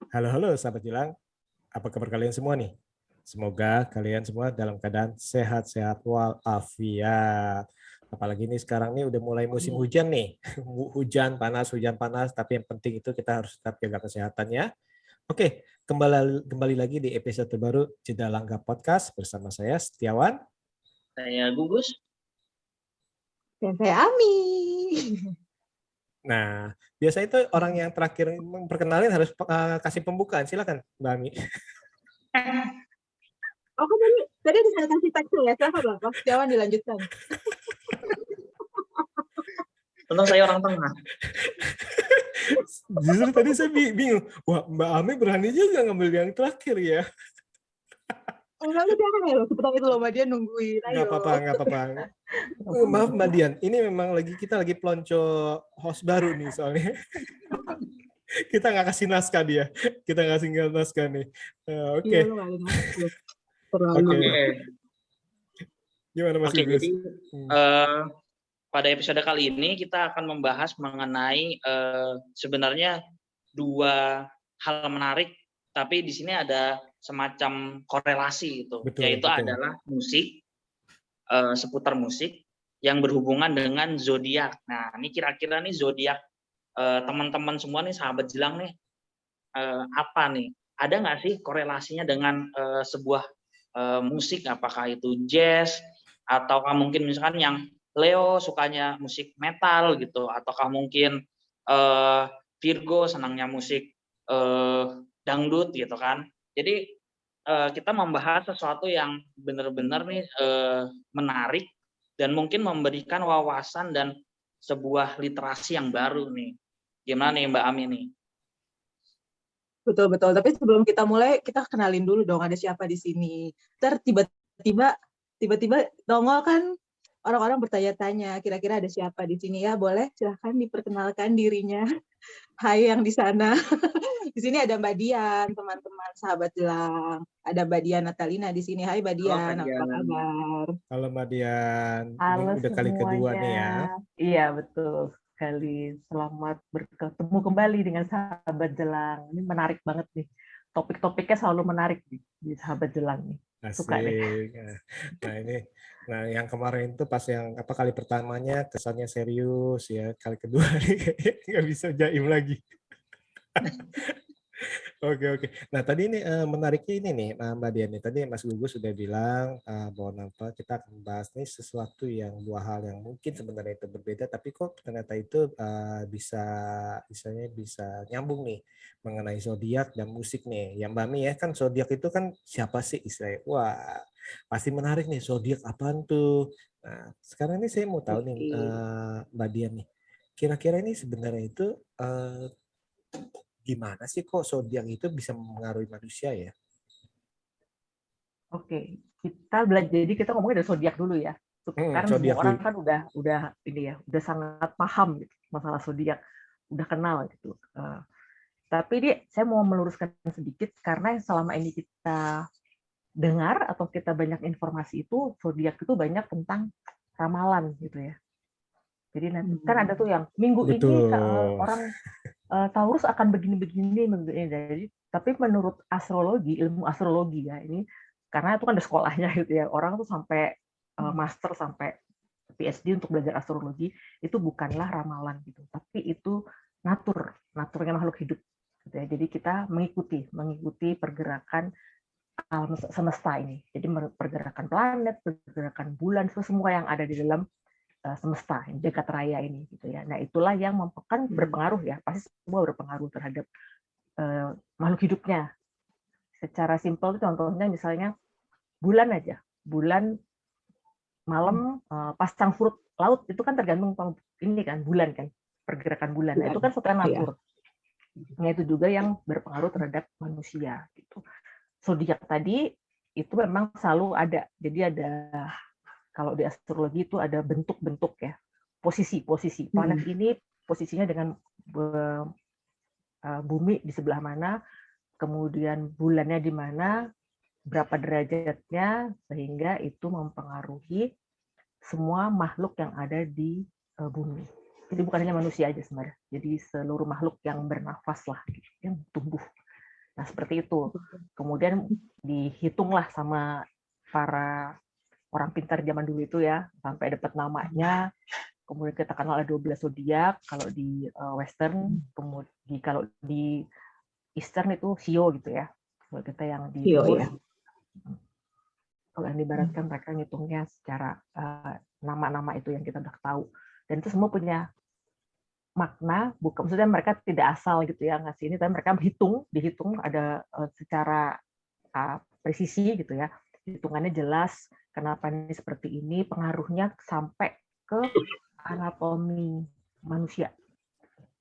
Halo sahabat Gilang, apa kabar kalian semua nih? Semoga kalian semua dalam keadaan sehat-sehat walafiat. Apalagi nih sekarang nih udah mulai musim hujan nih. Hujan panas, tapi yang penting itu kita harus tetap jaga kesehatan ya. Oke, kembali lagi di episode terbaru Jeda Langga Podcast bersama saya Setiawan. Saya Gugus. Dan saya Ami. Nah, biasa itu orang yang terakhir memperkenalkan harus kasih pembukaan. Silakan, Mbak Ami. Aku tadi saya kasih teksnya ya, silakan Bapak. Jangan dilanjutkan. Untung saya orang tengah. Justru tadi saya bingung. Wah, Mbak Ami berani juga ngambil yang terakhir ya. Enggak, lu jangan ya, seperti itu loh, Mbak Dian nungguin. Ayo. Nggak apa-apa. Maaf Mbak Dian, ini memang kita lagi pelonco host baru nih soalnya. Kita nggak kasih naskah dia. Kita ngasih naskah nih. Oke. Iya, lu nggak ada naskah. Oke. Gimana Mas Oke, Gugus? jadi pada episode kali ini kita akan membahas mengenai sebenarnya dua hal menarik, tapi di sini ada semacam korelasi itu, yaitu adalah musik, seputar musik yang berhubungan dengan zodiak. Nah, ini kira-kira nih zodiak teman-teman semua nih, sahabat Gilang nih, apa nih? Ada nggak sih korelasinya dengan sebuah musik? Apakah itu jazz, ataukah mungkin misalkan yang Leo sukanya musik metal gitu, ataukah mungkin Virgo senangnya musik dangdut gitu kan? Jadi kita membahas sesuatu yang benar-benar nih menarik dan mungkin memberikan wawasan dan sebuah literasi yang baru nih. Gimana nih Mbak Ami nih? Betul. Tapi sebelum kita mulai, kita kenalin dulu dong ada siapa di sini. Ntar tiba-tiba nongol kan, orang-orang bertanya-tanya, kira-kira ada siapa di sini ya? Boleh, silahkan diperkenalkan dirinya. Hai yang di sana. Di sini ada Mbak Dian, teman-teman sahabat Gilang. Ada Mbak Dian Natalina di sini. Hai Mbak Dian, apa kabar? Halo Mbak Dian. Halo ini udah kali kedua nih ya. Iya, betul sekali. Selamat bertemu kembali dengan sahabat Jelang. Ini menarik banget nih. Topik-topiknya selalu menarik di sahabat Jelang nih. Suka deh. Nah, yang kemarin itu pas yang kali pertamanya kesannya serius ya, kali kedua nggak bisa jaim lagi. Oke. Nah tadi ini menariknya ini nih Mbak Dian nih. Tadi Mas Gugus sudah bilang bahwa kita akan membahas nih sesuatu yang dua hal yang mungkin sebenarnya itu berbeda, tapi kok ternyata itu bisa nyambung nih mengenai zodiak dan musik nih. Yang Mbak Mi ya kan zodiak itu kan siapa sih istilahnya? Wah pasti menarik nih, zodiak apaan tuh? Nah sekarang ini saya mau tahu nih Mbak Dian nih. Kira-kira ini sebenarnya itu gimana sih kok zodiak itu bisa mempengaruhi manusia ya? Oke, kita belajar. Jadi kita ngomongin dari zodiak dulu ya. Karena semua orang kan udah ini ya, udah sangat paham gitu masalah zodiak, udah kenal gitu. Tapi saya mau meluruskan sedikit karena yang selama ini kita dengar atau kita banyak informasi itu zodiak itu banyak tentang ramalan gitu ya. Jadi nanti kan ada tuh yang minggu ini orang Taurus akan begini. Jadi, tapi menurut astrologi, ilmu astrologi ya ini, karena itu kan ada sekolahnya gitu ya, orang tuh sampai master sampai PhD untuk belajar astrologi itu bukanlah ramalan gitu, tapi itu naturnya makhluk hidup. Gitu ya. Jadi kita mengikuti pergerakan alam semesta ini. Jadi pergerakan planet, pergerakan bulan, semua yang ada di dalam semesta, jagat raya ini gitu ya. Nah, itulah yang kan berpengaruh ya, pasti semua berpengaruh terhadap makhluk hidupnya. Secara simpel contohnya misalnya bulan aja. Bulan malam pasang surut laut itu kan tergantung ini kan bulan kan, pergerakan bulan. Nah, itu kan secara natur. Nah, itu juga yang berpengaruh terhadap manusia gitu. Zodiak tadi itu memang selalu ada. Jadi ada, kalau di astrologi itu ada bentuk-bentuk ya, posisi planet ini posisinya dengan bumi di sebelah mana, kemudian bulannya di mana, berapa derajatnya, sehingga itu mempengaruhi semua makhluk yang ada di bumi. Jadi bukan hanya manusia aja sebenarnya, jadi seluruh makhluk yang bernafas lah, yang tumbuh. Nah, seperti itu. Kemudian dihitunglah sama para orang pintar zaman dulu itu ya, sampai dapat namanya. Kemudian kita kenal ada 12 zodiak kalau di Western, kemudian kalau di Eastern itu Sio gitu ya. Kalau kita yang di Sio, timur, ya. kalau yang di barat kan mereka ngitungnya secara nama-nama itu yang kita udah tahu. Dan itu semua punya makna, bukan maksudnya mereka tidak asal gitu ya ngasih ini, tapi mereka dihitung ada secara presisi gitu ya, hitungannya jelas kenapa ini seperti ini, pengaruhnya sampai ke anatomi manusia.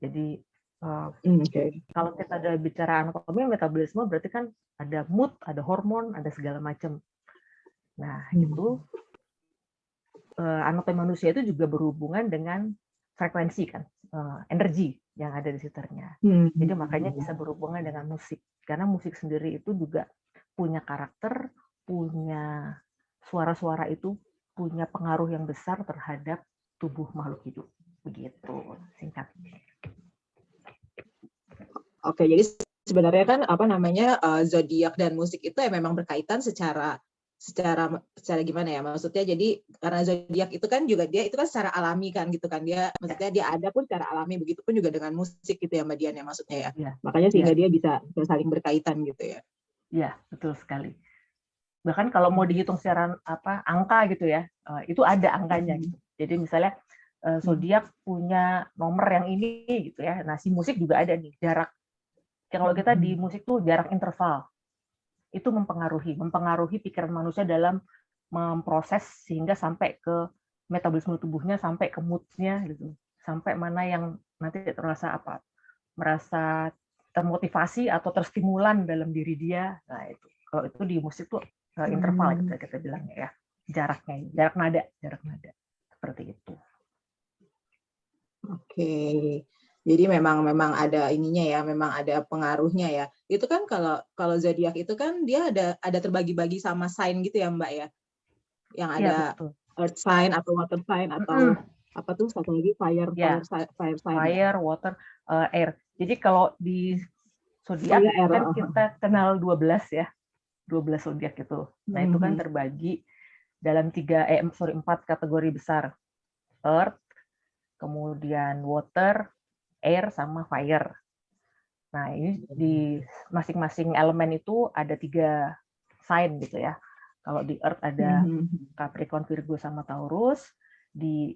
Jadi kalau kita ada bicara anatomi metabolisme berarti kan ada mood, ada hormon, ada segala macam. Nah itu anatomi manusia itu juga berhubungan dengan frekuensi kan, energi yang ada di sekitarnya. Jadi makanya bisa berhubungan dengan musik, karena musik sendiri itu juga punya karakter, punya suara-suara itu punya pengaruh yang besar terhadap tubuh makhluk hidup. Begitu singkatnya. Oke, jadi sebenarnya kan zodiak dan musik itu ya memang berkaitan secara gimana ya, maksudnya jadi karena zodiak itu kan juga dia itu kan secara alami kan gitu kan, dia maksudnya dia ada pun secara alami, begitu pun juga dengan musik gitu ya Mbak Dian ya maksudnya ya. Makanya sehingga dia bisa saling berkaitan gitu ya. Iya, betul sekali. Bahkan kalau mau dihitung secara angka gitu ya, itu ada angkanya gitu. Jadi misalnya zodiak punya nomor yang ini gitu ya. Nah, si musik juga ada nih jarak. Kalau kita di musik tuh jarak interval itu mempengaruhi pikiran manusia dalam memproses sehingga sampai ke metabolisme tubuhnya, sampai ke mood-nya gitu. Sampai mana yang nanti merasa termotivasi atau terstimulan dalam diri dia. Nah, itu. Kalau itu di musik tuh interval gitu kita bilangnya ya. Jarak nada seperti itu. Oke. Jadi memang ada ininya ya, memang ada pengaruhnya ya. Itu kan kalau zodiak itu kan dia ada terbagi-bagi sama sign gitu ya Mbak ya. Yang ada earth sign atau water sign atau apa tuh satu lagi fire sign. Fire, water, air. Jadi kalau di zodiak kan kita kenal 12 ya. 12 zodiak itu. Nah, itu kan terbagi dalam 4 kategori besar. Earth, kemudian water, air sama fire. Nah, ini di masing-masing elemen itu ada 3 sign gitu ya. Kalau di earth ada Capricorn, Virgo sama Taurus, di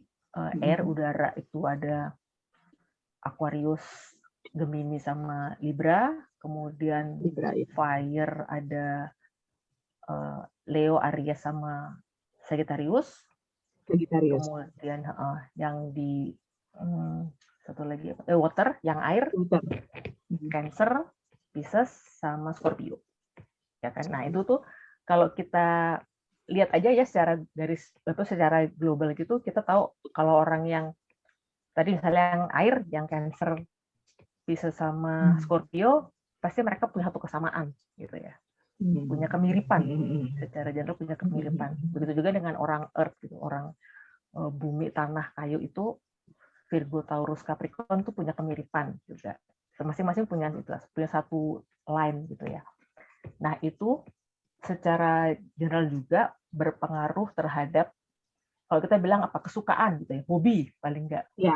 air udara itu ada Aquarius, Gemini sama Libra, kemudian fire ada Leo, Aries sama Sagittarius. Kemudian yang di satu lagi water, yang air, Cancer, Pisces sama Scorpio. Ya kan? Nah, itu tuh kalau kita lihat aja ya secara global gitu, kita tahu kalau orang yang tadi misalnya yang air, yang Cancer, Pisces sama Scorpio, pasti mereka punya satu kesamaan gitu ya. Punya kemiripan, secara general punya kemiripan. Begitu juga dengan orang earth gitu, orang bumi, tanah, kayu itu Virgo, Taurus, Capricorn itu punya kemiripan juga. Masing-masing punya satu line gitu ya. Nah, itu secara general juga berpengaruh terhadap kalau kita bilang kesukaan gitu ya, hobi paling enggak. Ya,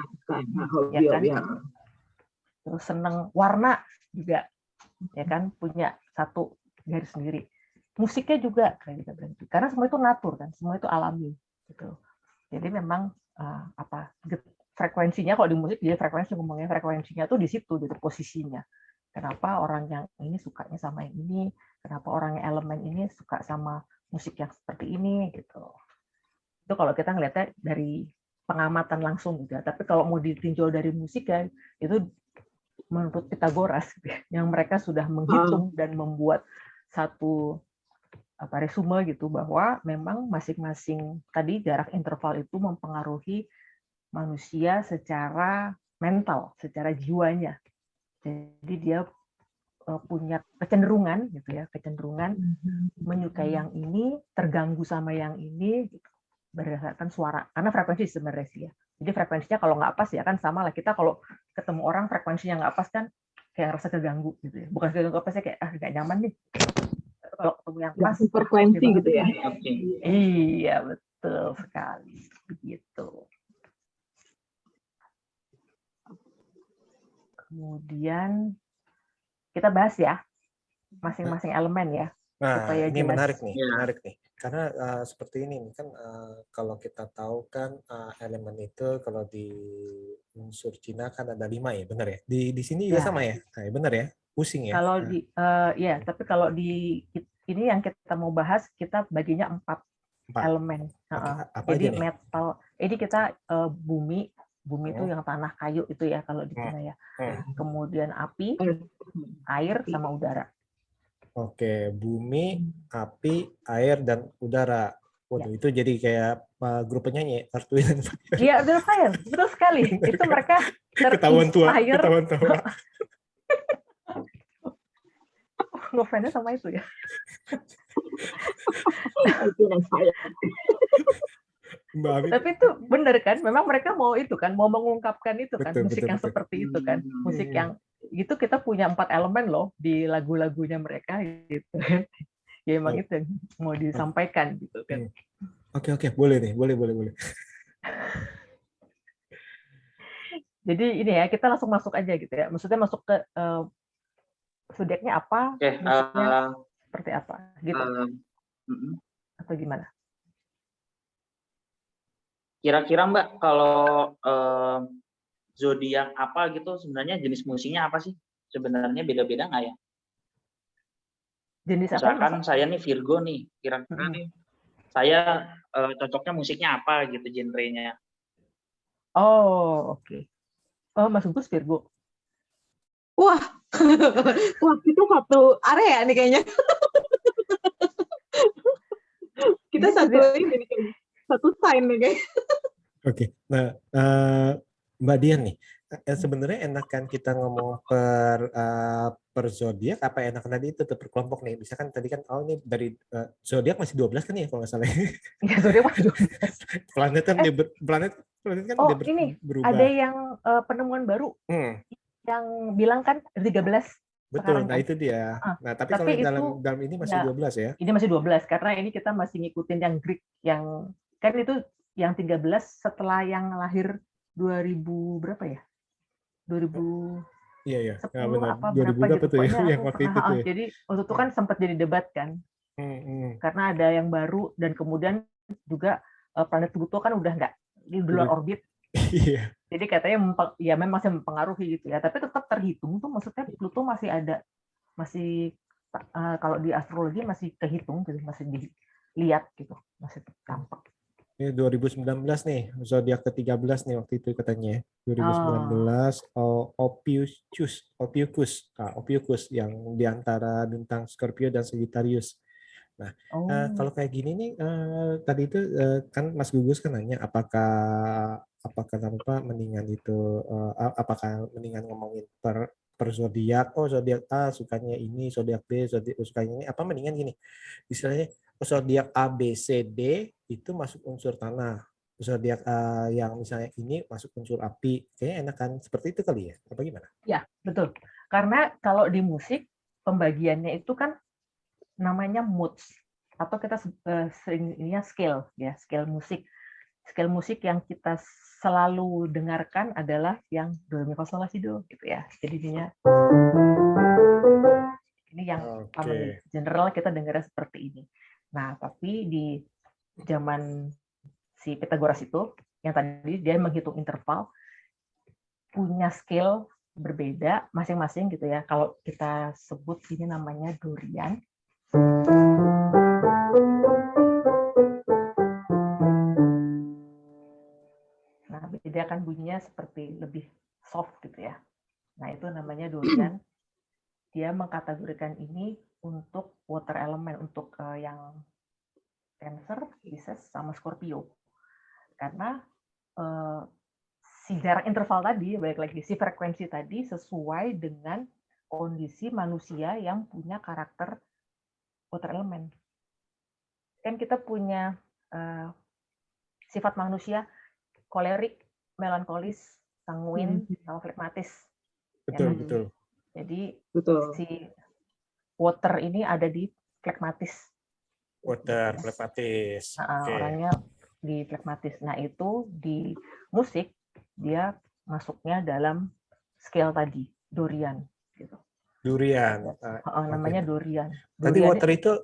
hobi ya kan? Ya. Terus seneng warna juga ya kan, punya satu garis sendiri. Musiknya juga kayak kita bilang. Karena semua itu natur kan, semua itu alami gitu. Jadi memang frekuensinya kalau di musik dia ngomongnya frekuensinya tuh di situ gitu posisinya. Kenapa orang yang ini sukanya sama yang ini, kenapa orang yang elemen ini suka sama musik yang seperti ini gitu. Itu kalau kita ngelihatnya dari pengamatan langsung gitu ya. Tapi kalau mau ditinjau dari musik ya itu menurut Pythagoras gitu ya, yang mereka sudah menghitung dan membuat satu resume gitu bahwa memang masing-masing tadi jarak interval itu mempengaruhi manusia secara mental, secara jiwanya. Jadi dia punya kecenderungan gitu ya, menyukai yang ini, terganggu sama yang ini gitu, berdasarkan suara. Karena frekuensi sebenarnya sih ya. Jadi frekuensinya kalau nggak pas ya kan sama lah, kita kalau ketemu orang frekuensinya nggak pas kan kayak rasa keganggu gitu ya. Bukan keganggu apa sih, kayak nggak nyaman nih. Kalau ketemu yang pas, frekuensi gitu ya. Iya, betul sekali. Begitu. Kemudian kita bahas ya masing-masing elemen ya. Nah, supaya ini jelas. menarik nih. Karena seperti ini nih kan kalau kita tahu kan elemen itu kalau di unsur Cina kan ada 5 ya, benar ya? Di sini juga sama ya? Nah, benar ya? Pusing ya? Kalau di ya, tapi kalau di ini yang kita mau bahas kita baginya 4 elemen. Apa Jadi aja nih? metal. Ini kita bumi itu yang tanah kayu itu ya kalau di Cina ya. Kemudian api, air sama udara. Oke, bumi, api, air, dan udara. Waduh, itu jadi kayak grup penyanyi, Earth, Wind and Fire. Iya, Earth, Fire, betul sekali. Itu mereka ketahuan tua. Ngefans sama itu ya. Tapi itu benar kan? Memang mereka mau itu kan, mau mengungkapkan itu kan, musik yang seperti itu kan, musik yang itu kita punya 4 elemen loh di lagu-lagunya mereka gitu. Ya emang itu yang mau disampaikan gitu kan. Oke, boleh nih, boleh. Jadi ini ya, kita langsung masuk aja gitu ya. Maksudnya masuk ke zodiaknya apa, musiknya seperti apa gitu. Atau gimana? Kira-kira Mbak, kalau zodiak apa gitu sebenarnya jenis musiknya apa sih? Sebenarnya beda-beda nggak ya? Jenis apa? Misalkan saya nih Virgo nih, kira-kira nih saya cocoknya musiknya apa gitu genrenya? Oh, oke. Oh, Mas Gus Virgo. Wah, itu satu area nih kayaknya. Kita satu sign nih kayaknya. Oke, nah Mbak Dian nih, sebenarnya enakan kita ngomong per zodiak apa enakan tadi itu per kelompok nih? Misalkan tadi kan ini dari zodiak masih 12 kan ya kalau nggak salah. Iya, zodiak masih 12. planet kan planet kan oh, dia ini berubah. Ada yang penemuan baru yang bilang kan 13. Betul, nah kan? itu dia. Nah, tapi kalau dalam ini masih 12 ya? Ini masih 12 karena ini kita masih ngikutin yang Greek yang kan itu yang 13 setelah yang lahir 2000 berapa ya? 2000 Iya. 10 benar. apa 2000 berapa gitu. tuh Pokoknya yang aku waktu pernah, itu tuh ya? Jadi waktu itu kan sempat jadi debat kan. Karena ada yang baru dan kemudian juga planet Pluto kan udah nggak di luar orbit. Iya. Jadi katanya ya memang masih mempengaruhi gitu ya. Tapi tetap terhitung tuh, maksudnya Pluto masih ada, masih kalau di astrologi masih kehitung gitu, masih dilihat gitu, masih tampak. Ini 2019 nih, zodiak ke-13 nih waktu itu katanya. 2019 Ophiuchus yang diantara bintang Scorpio dan Sagittarius. Nah, kalau kayak gini nih, tadi itu kan Mas Gugus kan nanya apakah mendingan itu apakah mendingan ngomongin per zodiak, zodiak A sukanya ini, zodiak B sukanya ini, apa mendingan gini, istilahnya zodiak A B C D itu masuk unsur tanah, zodiak yang misalnya ini masuk unsur api, kayaknya enakan seperti itu kali ya, apa gimana? Ya, betul. Karena kalau di musik pembagiannya itu kan namanya moods atau kita seringnya scale ya, scale musik. Scale musik yang kita selalu dengarkan adalah yang do re mi fa sol la si do gitu ya. Jadinya ini yang general kita dengarnya seperti ini. Nah, tapi di zaman si Pythagoras itu yang tadi dia menghitung interval punya scale berbeda masing-masing gitu ya. Kalau kita sebut ini namanya Dorian. Nah, dia akan bunyinya seperti lebih soft gitu ya. Nah, itu namanya Dorian. Dia mengkategorikan ini untuk water element, untuk yang Cancer, Pisces, sama Scorpio. Karena si jarak interval tadi, balik lagi, si frekuensi tadi sesuai dengan kondisi manusia yang punya karakter water element. Kan kita punya sifat manusia kolerik, melankolis, sanguin, sama flekmatis. Betul. Jadi Betul. si water ini ada di flekmatis. Water, flekmatis. Orangnya di flekmatis. Nah, itu di musik dia masuknya dalam scale tadi, Dorian gitu. Durian. Namanya Dorian. Tadi water itu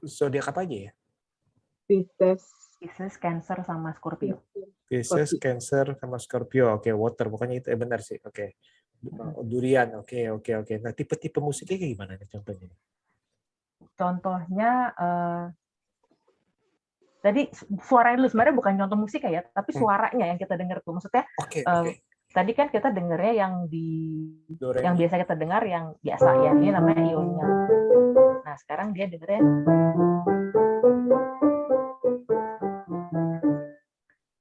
zodiak apa aja ya? Pisces, Cancer sama Scorpio. Pisces, Cancer sama Scorpio. Oke, water pokoknya itu benar sih. Oke. Durian. Oke. Nah, tipe-tipe musiknya kayak gimana nih contohnya? Contohnya tadi suaranya dulu, sebenarnya bukan contoh musik ya, tapi suaranya yang kita dengar tuh. Maksudnya tadi kan kita dengarnya yang biasa kita dengar yang biasa ya, ini namanya ionia. Nah, sekarang dia dengarnya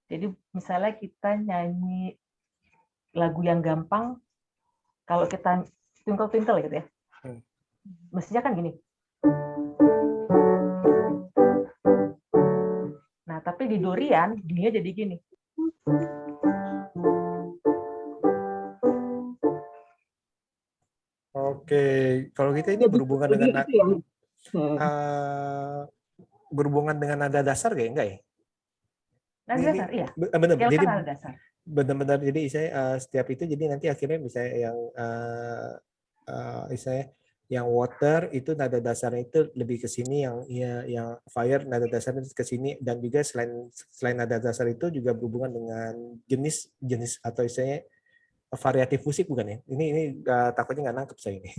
jadi misalnya kita nyanyi lagu yang gampang, kalau kita twinkle-twinkle gitu ya, mestinya kan gini. Nah, tapi di Dorian, dia jadi gini. Oke, kalau kita ini berhubungan dengan berhubungan dengan nada dasar enggak ya? Nada dasar, iya. Benar. Jadi nada dasar. Benar-benar jadi saya setiap itu jadi nanti akhirnya misalnya yang water itu nada dasarnya itu lebih ke sini, yang fire nada dasarnya ke sini, dan juga selain nada dasar itu juga berhubungan dengan jenis atau istilahnya variatif musik, bukan ya? Ini takutnya nggak nangkep saya ini.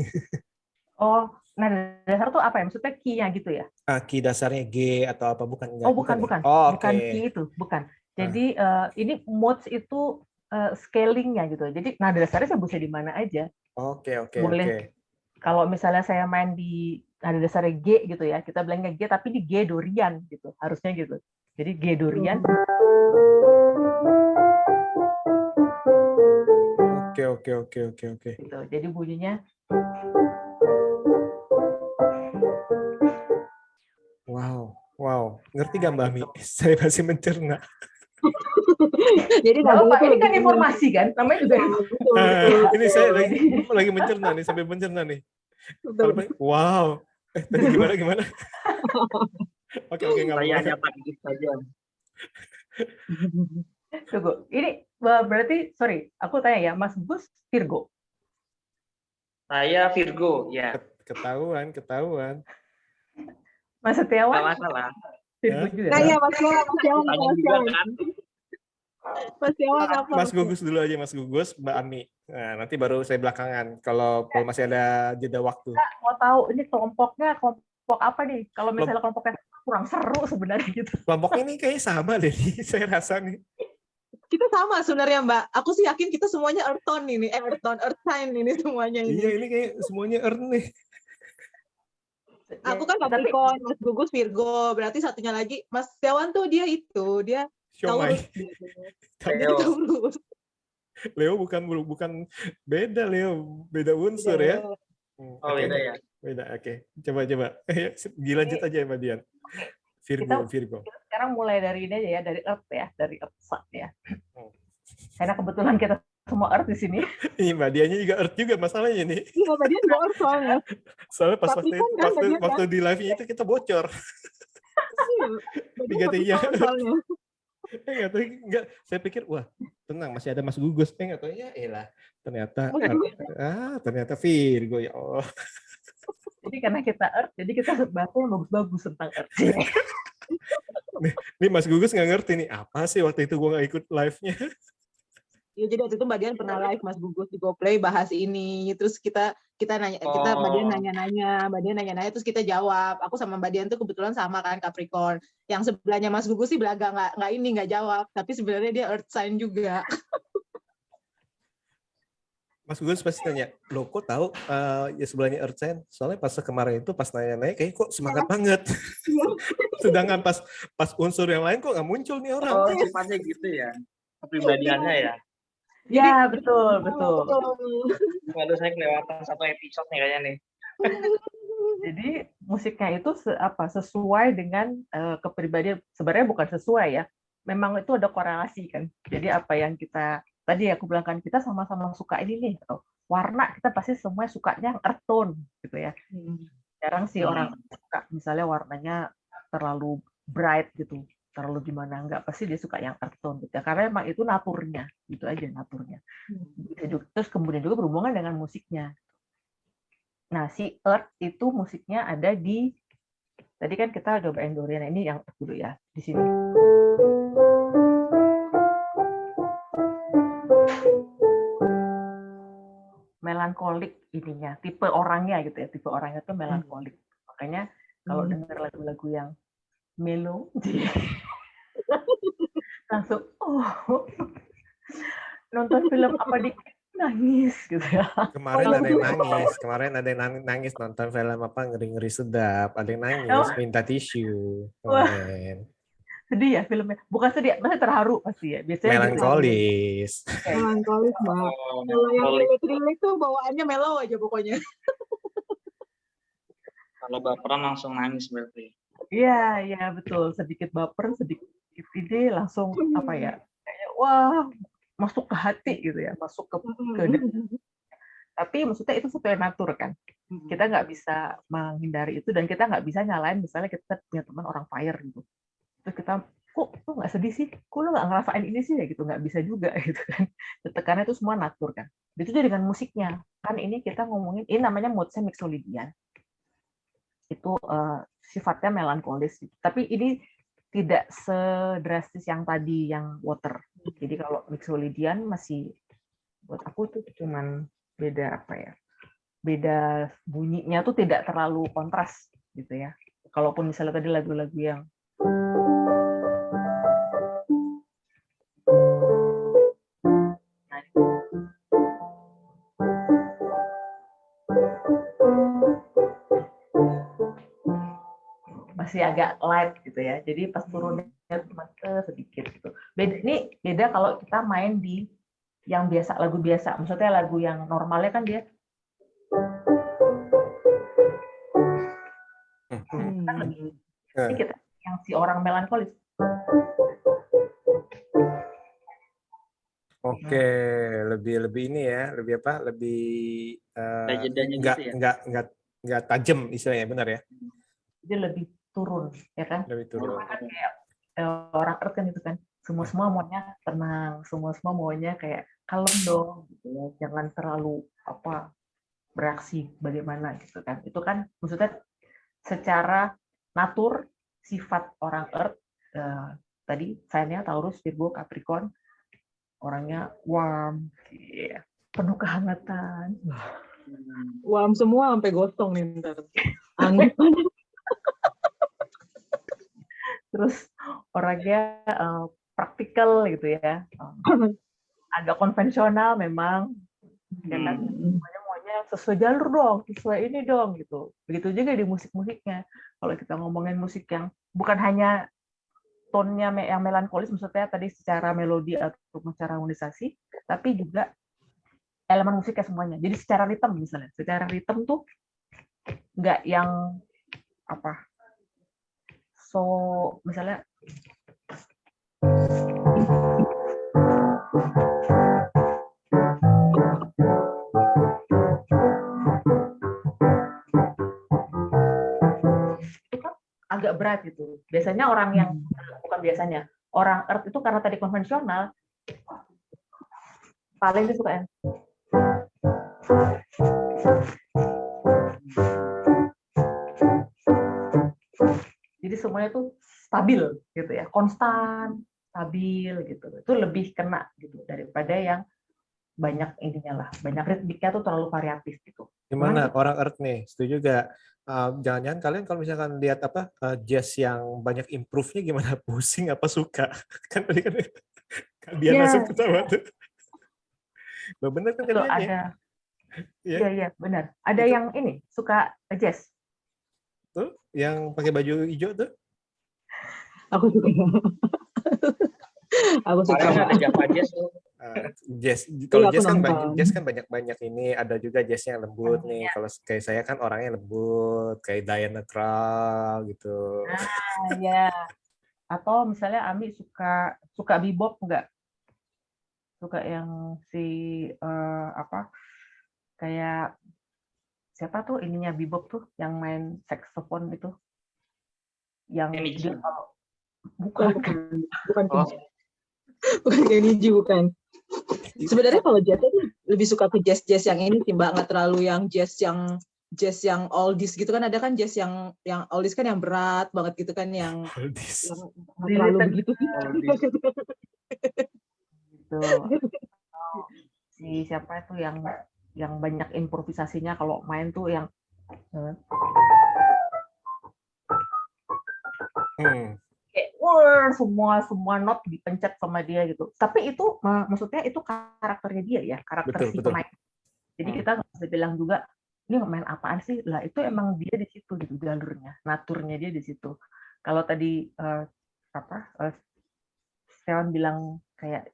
Oh, nada dasar tuh apa ya? Maksudnya key-nya gitu ya? Key dasarnya G atau apa, bukan? Bukan. Bukan key itu, bukan. Jadi ini modes itu scaling-nya gitu. Jadi nada dasarnya saya bisa di mana aja. Oke. Boleh. Kalau misalnya saya main di nada dasarnya G gitu ya, kita bilangnya G tapi di G Dorian gitu. Harusnya gitu. Jadi G Dorian. Oke. Gitu. Jadi bunyinya Wow. Ngerti gak Mbak Mi? Saya masih mencerna. Jadi ini kan informasi kan, namanya juga. Ini saya lagi mencerna nih, sampai mencerna nih. Wow. Tadi gimana? Oke, nggak saya hanya takjub saja. Tunggu, ini berarti, sorry, aku tanya ya, Mas Gus Virgo? Saya Virgo, ya. Ketahuan. Mas Setiawan? Nggak masalah. Virgo juga. Nah, ya, Mas Setiawan apa? Mas Gugus dulu aja, Mas Gugus, Mbak Ami. Nah, nanti baru saya belakangan, kalau masih ada jeda waktu. Mau tahu ini kelompok apa nih? Kalau misalnya kelompoknya kurang seru sebenarnya gitu. Kelompok ini kayaknya sama deh, saya rasa nih. Kita sama sebenarnya, Mbak. Aku sih yakin kita semuanya earth tone ini, earth sign ini semuanya ini. Iya, ini kayak semuanya earth nih. Aku kan Capricorn, Mas Gugus Virgo, berarti satunya lagi Mas Setiawan tuh dia Taurus. Leo bukan beda, Leo beda unsur ya. Beda ya. Beda, oke. Coba. Dilanjut aja Mbak Dian. Virgo. Sekarang mulai dari ini aja ya, dari Earth ya, dari Earth sign ya. Karena kebetulan kita semua Earth di sini. Iya, Mbak Diannya juga Earth juga masalahnya nih. Iya, Mbak Dian juga Earth soalnya. Soalnya pas waktu di live-nya itu kita bocor. Digatinya. Enggak, saya pikir wah, tenang masih ada Mas Gugus. Enggak tahu ya elah. Ternyata Virgo, ya Allah. Jadi karena kita Earth, jadi kita bahasnya yang bagus-bagus tentang Earth. Nih Mas Gugus nggak ngerti nih apa sih waktu itu gue nggak ikut live-nya. Ya, jadi waktu itu Mbak Dian pernah live Mas Gugus di GoPlay bahas ini, terus kita nanya, Mbak Dian nanya-nanya, terus kita jawab. Aku sama Mbak Dian tuh kebetulan sama kan Capricorn. Yang sebelahnya Mas Gugus sih belaga nggak jawab, tapi sebenarnya dia Earth sign juga. Mas Gugus pasti tanya, lo kok tahu ya sebelahnya Earth sign? Soalnya pas kemarin itu pas nanya-nanya kayak kok semangat banget. Sedangkan pas unsur yang lain kok nggak muncul nih orang. Oh, sifatnya gitu ya. Kepribadiannya ya. Ya, betul. Waduh, saya kelewatan satu episode nih kayaknya nih. Jadi musiknya itu sesuai dengan kepribadian. Sebenarnya bukan sesuai ya. Memang itu ada korelasi kan. Jadi apa yang kita tadi aku bilang kan kita sama-sama suka ini nih, warna kita pasti semua sukanya yang earth tone gitu ya. Jarang sih orang suka misalnya warnanya terlalu bright gitu, terlalu gimana, enggak, pasti dia suka yang earth tone gitu ya, karena emang itu naturnya, gitu aja naturnya. Terus kemudian juga berhubungan dengan musiknya. Nah, si earth itu musiknya ada di, tadi kan kita cobain Dorian, ini yang dulu ya, di sini. Melankolik ininya, tipe orangnya gitu ya, tipe orangnya tuh melankolik. Makanya kalau dengar lagu-lagu yang mellow, langsung nonton film apa dikit nangis gitu ya. Kemarin ada yang nangis, nonton film apa ngeri-ngeri sedap, ada yang nangis minta tisu kemarin. Sedih ya filmnya, bukan sedih, masih terharu pasti ya. Biasanya melankolis. Melankolis, Mbak. Kalau yang relate tuh bawaannya mellow aja pokoknya. Kalau baperan langsung nangis berarti. Iya betul, sedikit baper, sedikit ide langsung apa ya? Kayak wah, masuk ke hati gitu ya, masuk ke tapi maksudnya itu sesuai natur kan. Kita nggak bisa menghindari itu, dan kita nggak bisa nyalain misalnya kita punya teman orang fire gitu. Terus kita, kok lu nggak sedih sih? Kok lu nggak ngerasain ini sih ya gitu? Nggak bisa juga gitu kan. Karena itu semua natur kan. Itu juga dengan musiknya. Kan ini kita ngomongin, ini namanya mood-nya mixolydian. Itu sifatnya melankolis. Tapi ini tidak sedrastis yang tadi, yang water. Jadi kalau mixolydian masih, buat aku tuh cuman beda apa ya? Beda bunyinya tuh tidak terlalu kontras gitu ya. Kalaupun misalnya tadi lagu-lagu yang masih agak light gitu ya. Jadi pas turunnya cuma sedikit gitu. Beda kalau kita main di yang biasa, lagu biasa. Maksudnya lagu yang normalnya kan dia kan lebih ini kita yang si orang melankolis. Oke, lebih ini ya, lebih apa? Lebih enggak tajam istilahnya, benar ya? Jadi lebih turun, ya kan? Lebih turun. Kan kayak orang earth kan itu kan, semua maunya tenang, semua maunya kayak kalem dong, gitu ya. Jangan terlalu apa bereaksi bagaimana gitu kan. Itu kan maksudnya secara natur sifat orang earth tadi sign-nya Taurus, Virgo, Capricorn, orangnya warm, yeah, penuh kehangatan. Warm semua sampai gosong nih ntar. Anget. Terus orangnya praktikal gitu ya, agak konvensional memang, ya kan, maunya sesuai jalur dong, sesuai ini dong gitu. Begitu juga di musik-musiknya. Kalau kita ngomongin musik yang bukan hanya tone-nya yang melankolis, maksudnya tadi secara melodi atau secara harmonisasi, tapi juga elemen musiknya semuanya. Jadi secara ritme misalnya, secara ritme tuh nggak yang apa, so misalnya itu kan agak berat gitu. Biasanya orang yang bukan biasanya orang earth itu karena tadi konvensional, paling dia suka yang jadi semuanya tuh stabil gitu ya, konstan, stabil gitu. Itu lebih kena gitu daripada yang banyak ininya lah, banyak ritmiknya tuh terlalu variatif gitu. Gimana orang earth nih? Setuju gak? Jangan-jangan kalian kalau misalkan lihat apa jazz yang banyak improve-nya gimana, pusing apa suka? Kan tadi kan dia langsung ketawa tuh. Bener kan kalian ya? Ada. Iya, benar. Ada itu, yang ini suka jazz. Tuh, yang pakai baju hijau tuh. Aku suka. Aku suka. Ada Java Jazz tuh. Jazz. Kalau jazz kan banyak ini, ada juga jazznya yang lembut nih. Kalau kayak saya kan orangnya lembut, kayak Diana Krall gitu. Nah, ya. Atau misalnya Ami suka bebop enggak? suka yang si apa kayak siapa tuh ininya bebop tuh yang main saxophone itu, yang Kenny G. dia kalau bukan bukan bukan Oh, bukan Kenny G, bukan. Sebenarnya kalau jazz itu lebih suka ke jazz yang ini sih Mbak, nggak terlalu yang jazz yang oldies gitu kan, ada kan jazz yang oldies kan yang berat banget gitu kan, yang Oldies. nggak terlalu begitu sih. oldies. gitu. Si siapa itu yang banyak improvisasinya kalau main tuh yang kayak semua not dipencet sama dia gitu. Tapi itu maksudnya itu karakternya dia ya, karakter si pemain. Jadi kita nggak bisa bilang juga ini main apaan sih, lah itu emang dia di situ gitu jalurnya, naturnya dia di situ. Kalau tadi Stewan bilang kayak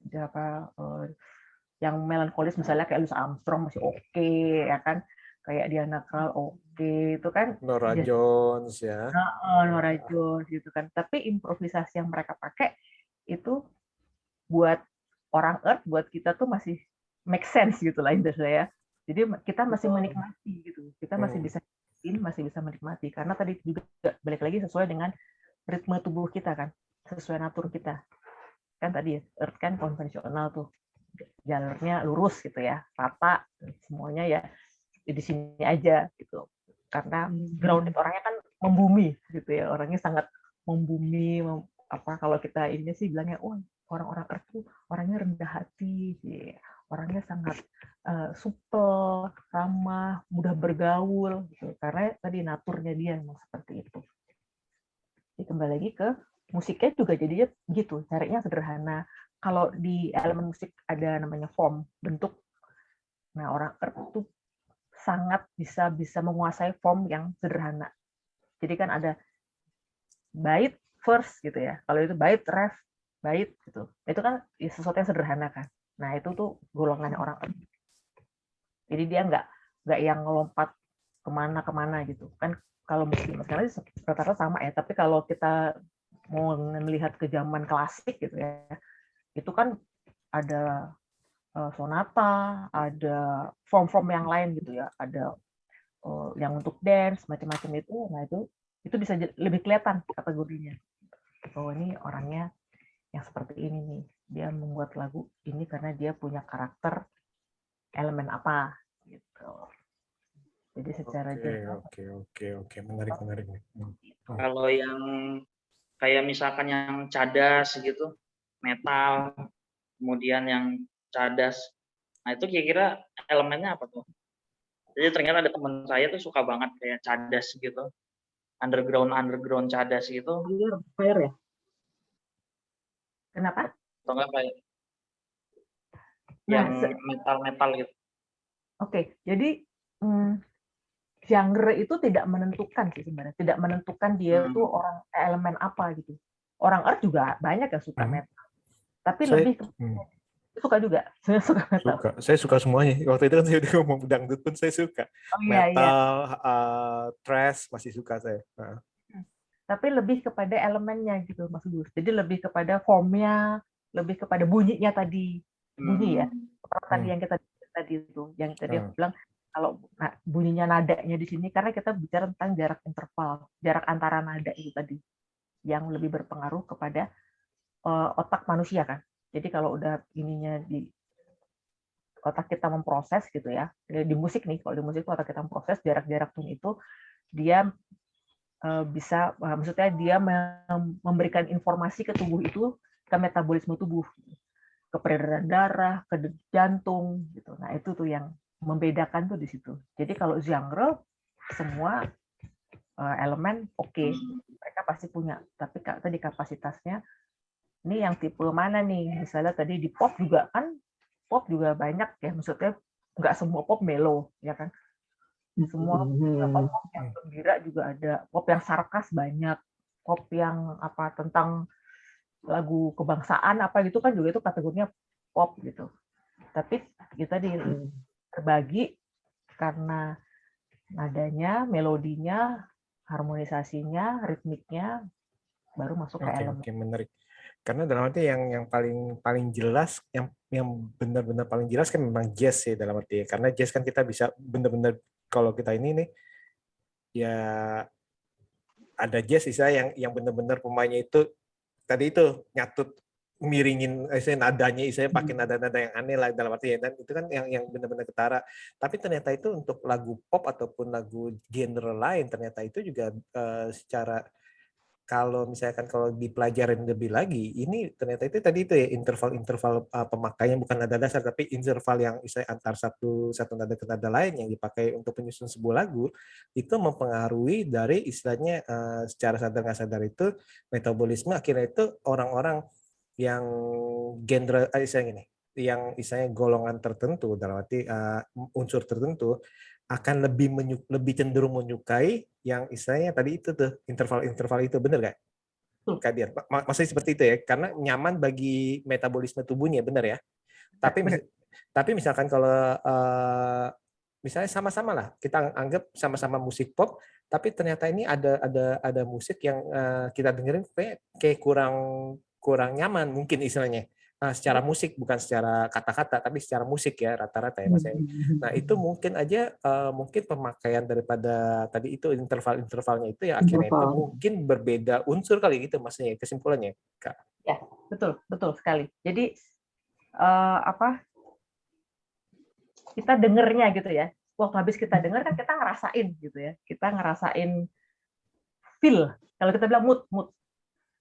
yang melankolis misalnya kayak Louis Armstrong masih oke, ya kan, kayak Diana Krall oke, itu kan Norah Jones ya. Norah Jones gitu kan. Tapi improvisasi yang mereka pakai itu buat orang Earth, buat kita tuh masih make sense gitu lah intinya ya. Jadi kita masih menikmati gitu. Kita masih bisa menikmati karena tadi juga balik lagi sesuai dengan ritme tubuh kita kan, sesuai natur kita. Kan tadi Earth kan konvensional tuh. Jalurnya lurus gitu ya, rata semuanya ya di sini aja gitu. Karena grounded orangnya kan membumi gitu ya, orangnya sangat membumi, kalau kita ini sih bilangnya, orang-orang Earth tuh orangnya rendah hati, orangnya sangat supel, ramah, mudah bergaul gitu. Karena tadi naturnya dia memang seperti itu. Jadi kembali lagi ke musiknya juga jadinya gitu, carinya sederhana. Kalau di elemen musik ada namanya form, bentuk. Nah, orang Earth tuh sangat bisa menguasai form yang sederhana. Jadi kan ada bait, verse gitu ya. Kalau itu bait, ref, bait gitu. Itu kan sesuatu yang sederhana kan. Nah, itu tuh golongannya orang Earth. Jadi dia nggak yang ngelompat kemana-kemana gitu. Kan kalau musik sekarang rata-rata sama ya. Tapi kalau kita mau melihat ke zaman klasik gitu ya, itu kan ada sonata, ada form-form yang lain gitu ya, ada yang untuk dance macam-macam itu. Nah itu bisa lebih kelihatan kategorinya. Oh ini orangnya yang seperti ini nih, dia membuat lagu ini karena dia punya karakter elemen apa gitu. Jadi secara Oke, menarik. Kalau yang kayak misalkan yang cadas gitu, metal, kemudian yang cadas, nah itu kira-kira elemennya apa tuh? Jadi ternyata ada teman saya tuh suka banget kayak cadas gitu, underground cadas gitu. Fire ya? Kenapa? Atau enggak kayak yang metal gitu. Oke, jadi genre itu tidak menentukan sih sebenarnya, tidak menentukan dia tuh orang elemen apa gitu. Orang Earth juga banyak yang suka metal, tapi lebih suka juga. Saya suka metal. Saya suka semuanya. Waktu itu kan saya udah ngomong dangdut pun saya suka. Metal, thrash masih suka saya. Tapi lebih kepada elemennya gitu Mas Gus. Jadi lebih kepada formnya, lebih kepada bunyinya tadi. Bunyi ya. Seperti yang kita tadi itu, yang tadi aku bilang kalau bunyinya nadanya di sini karena kita bicara tentang jarak interval, jarak antara nada itu tadi yang lebih berpengaruh kepada otak manusia kan. Jadi kalau udah ininya di otak kita memproses gitu ya. Di musik nih, kalau di musik otak kita memproses jarak-jarak tone itu dia bisa maksudnya dia memberikan informasi ke tubuh itu, ke metabolisme tubuh, ke peredaran darah, ke jantung gitu. Nah, itu tuh yang membedakan tuh di situ. Jadi kalau genre semua elemen oke, mereka pasti punya. Tapi tadi kapasitasnya ini yang tipe mana nih? Misalnya tadi di pop juga kan, pop juga banyak ya. Maksudnya nggak semua pop melo, ya kan? Semua pop yang gembira juga ada, pop yang sarkas banyak, pop yang apa tentang lagu kebangsaan apa gitu kan juga itu kategorinya pop gitu. Tapi kita terbagi karena nadanya, melodinya, harmonisasinya, ritmiknya baru masuk ke elemen. Oke, menarik. Karena dalam arti yang paling paling jelas, yang benar-benar paling jelas kan memang jazz sih dalam arti. Karena jazz kan kita bisa benar-benar, kalau kita ini nih ya ada jazz yang benar-benar pemainnya itu tadi itu nyatut miringin nadanya, pakai nada-nada yang aneh lah dalam arti ya, dan itu kan yang benar-benar ketara. Tapi ternyata itu untuk lagu pop ataupun lagu genre lain ternyata itu juga secara, kalau misalkan kalau dipelajarin lebih lagi, ini ternyata itu tadi itu ya interval-interval pemakaian, bukan nada dasar tapi interval yang antar satu nada ke nada lain yang dipakai untuk penyusun sebuah lagu, itu mempengaruhi dari istilahnya secara sadar nggak sadar itu metabolisme, akhirnya itu orang-orang yang genre istilahnya gini, yang istilahnya golongan tertentu dalam arti unsur tertentu akan lebih cenderung menyukai yang istilahnya tadi itu tuh interval-interval itu, bener nggak? Kak Dian, maksudnya seperti itu ya, karena nyaman bagi metabolisme tubuhnya, bener ya. Tapi misalkan kalau misalnya sama-sama lah, kita anggap sama-sama musik pop, tapi ternyata ini ada musik yang kita dengerin kayak kurang nyaman mungkin istilahnya. Secara musik, bukan secara kata-kata, tapi secara musik ya rata-rata ya Mas. Nah itu mungkin aja mungkin pemakaian daripada tadi itu interval-intervalnya itu ya akhirnya itu mungkin berbeda unsur kali gitu maksudnya, kesimpulannya Kak. Ya betul sekali. Jadi kita dengernya gitu ya. Waktu habis kita denger kan kita ngerasain gitu ya. Kita ngerasain feel. Kalau kita bilang mood.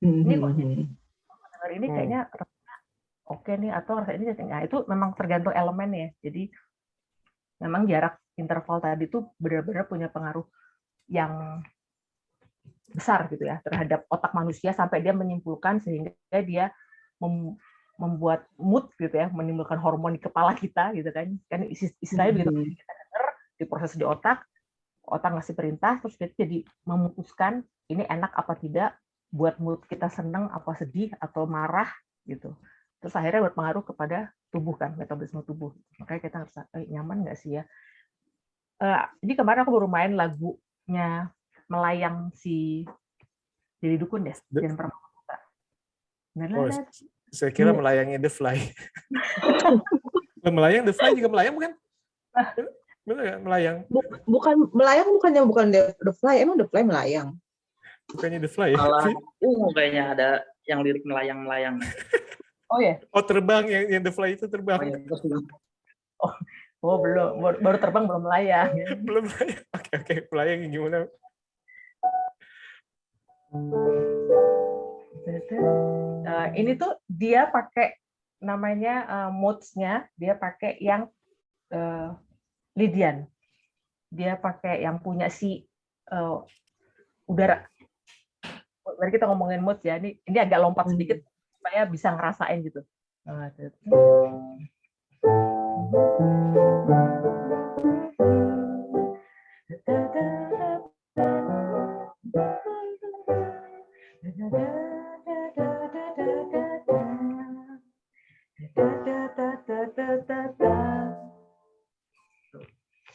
Ini kok denger ini kayaknya oke nih, atau rasa ini, nah itu memang tergantung elemennya. Jadi memang jarak interval tadi itu benar-benar punya pengaruh yang besar gitu ya terhadap otak manusia, sampai dia menyimpulkan sehingga dia membuat mood gitu ya, menimbulkan hormon di kepala kita gitu kan istilahnya begitu. Kita dengar, diproses di otak ngasih perintah, terus kita jadi memutuskan ini enak apa tidak, buat mood kita seneng apa sedih atau marah gitu. Terus akhirnya berpengaruh kepada tubuh kan, metabolisme tubuh. Makanya kita harus nyaman nggak sih ya. Jadi kemarin aku baru main lagunya Melayang si Jadi Dukun ya, dan Permata. Saya kira melayangnya The Fly. Melayang The Fly juga melayang bukan? Benar nggak melayang? Bukan melayang, bukan The Fly. Emang The Fly melayang? Bukannya The Fly ya? Kayaknya ada yang lirik melayang-melayang. Oh ya. Oh terbang, yang The Fly itu terbang. Oh belum, baru terbang belum melayang. Belum melayang. Oke, melayang gimana? Ini tuh dia pakai namanya modes-nya, dia pakai yang Lydian. Dia pakai yang punya si udara. Mari kita ngomongin modes ya. Ini agak lompat sedikit supaya bisa ngerasain gitu.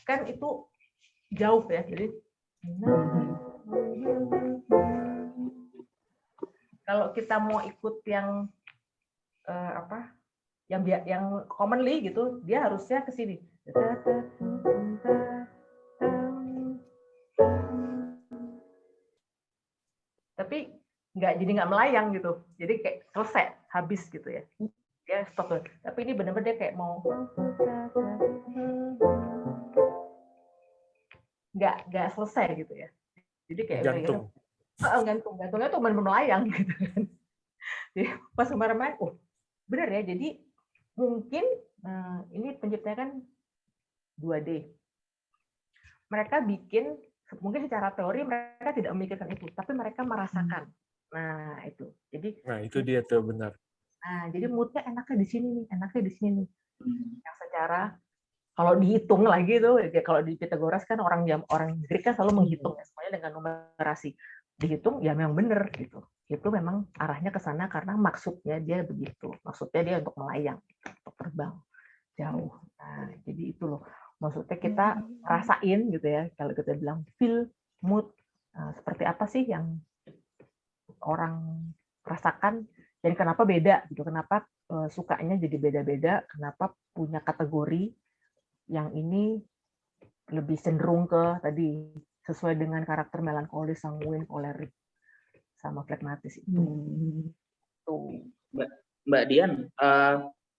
Kan itu jauh ya, jadi kalau kita mau ikut yang yang commonly gitu, dia harusnya ke sini. Tapi nggak melayang gitu, jadi kayak selesai, habis gitu ya, dia stop. Tapi ini benar-benar dia kayak mau nggak selesai gitu ya, jadi kayak gantungnya tuh benar-benar melayang gitu kan. Jadi pas kemarin main, benar ya, jadi mungkin ini penciptanya kan 2D, mereka bikin mungkin secara teori mereka tidak memikirkan itu, tapi mereka merasakan. Nah itu, jadi itu dia tuh benar. Nah jadi moodnya enaknya di sini nih, yang secara kalau dihitung lagi tuh, kalau di Pythagoras kan orang Greek kan selalu menghitung ya, semuanya dengan numerasi, dihitung ya memang benar gitu. Itu memang arahnya ke sana karena maksudnya dia begitu, maksudnya dia untuk melayang, untuk terbang jauh. Nah jadi itu loh, maksudnya kita rasain gitu ya, kalau kita bilang feel, mood, seperti apa sih yang orang rasakan, Dan kenapa beda gitu? Kenapa sukanya jadi beda-beda? Kenapa punya kategori yang ini lebih cenderung ke tadi sesuai dengan karakter melankolis, sanguin, kolerik, sama flegmatis itu. Tuh. Mbak Dian,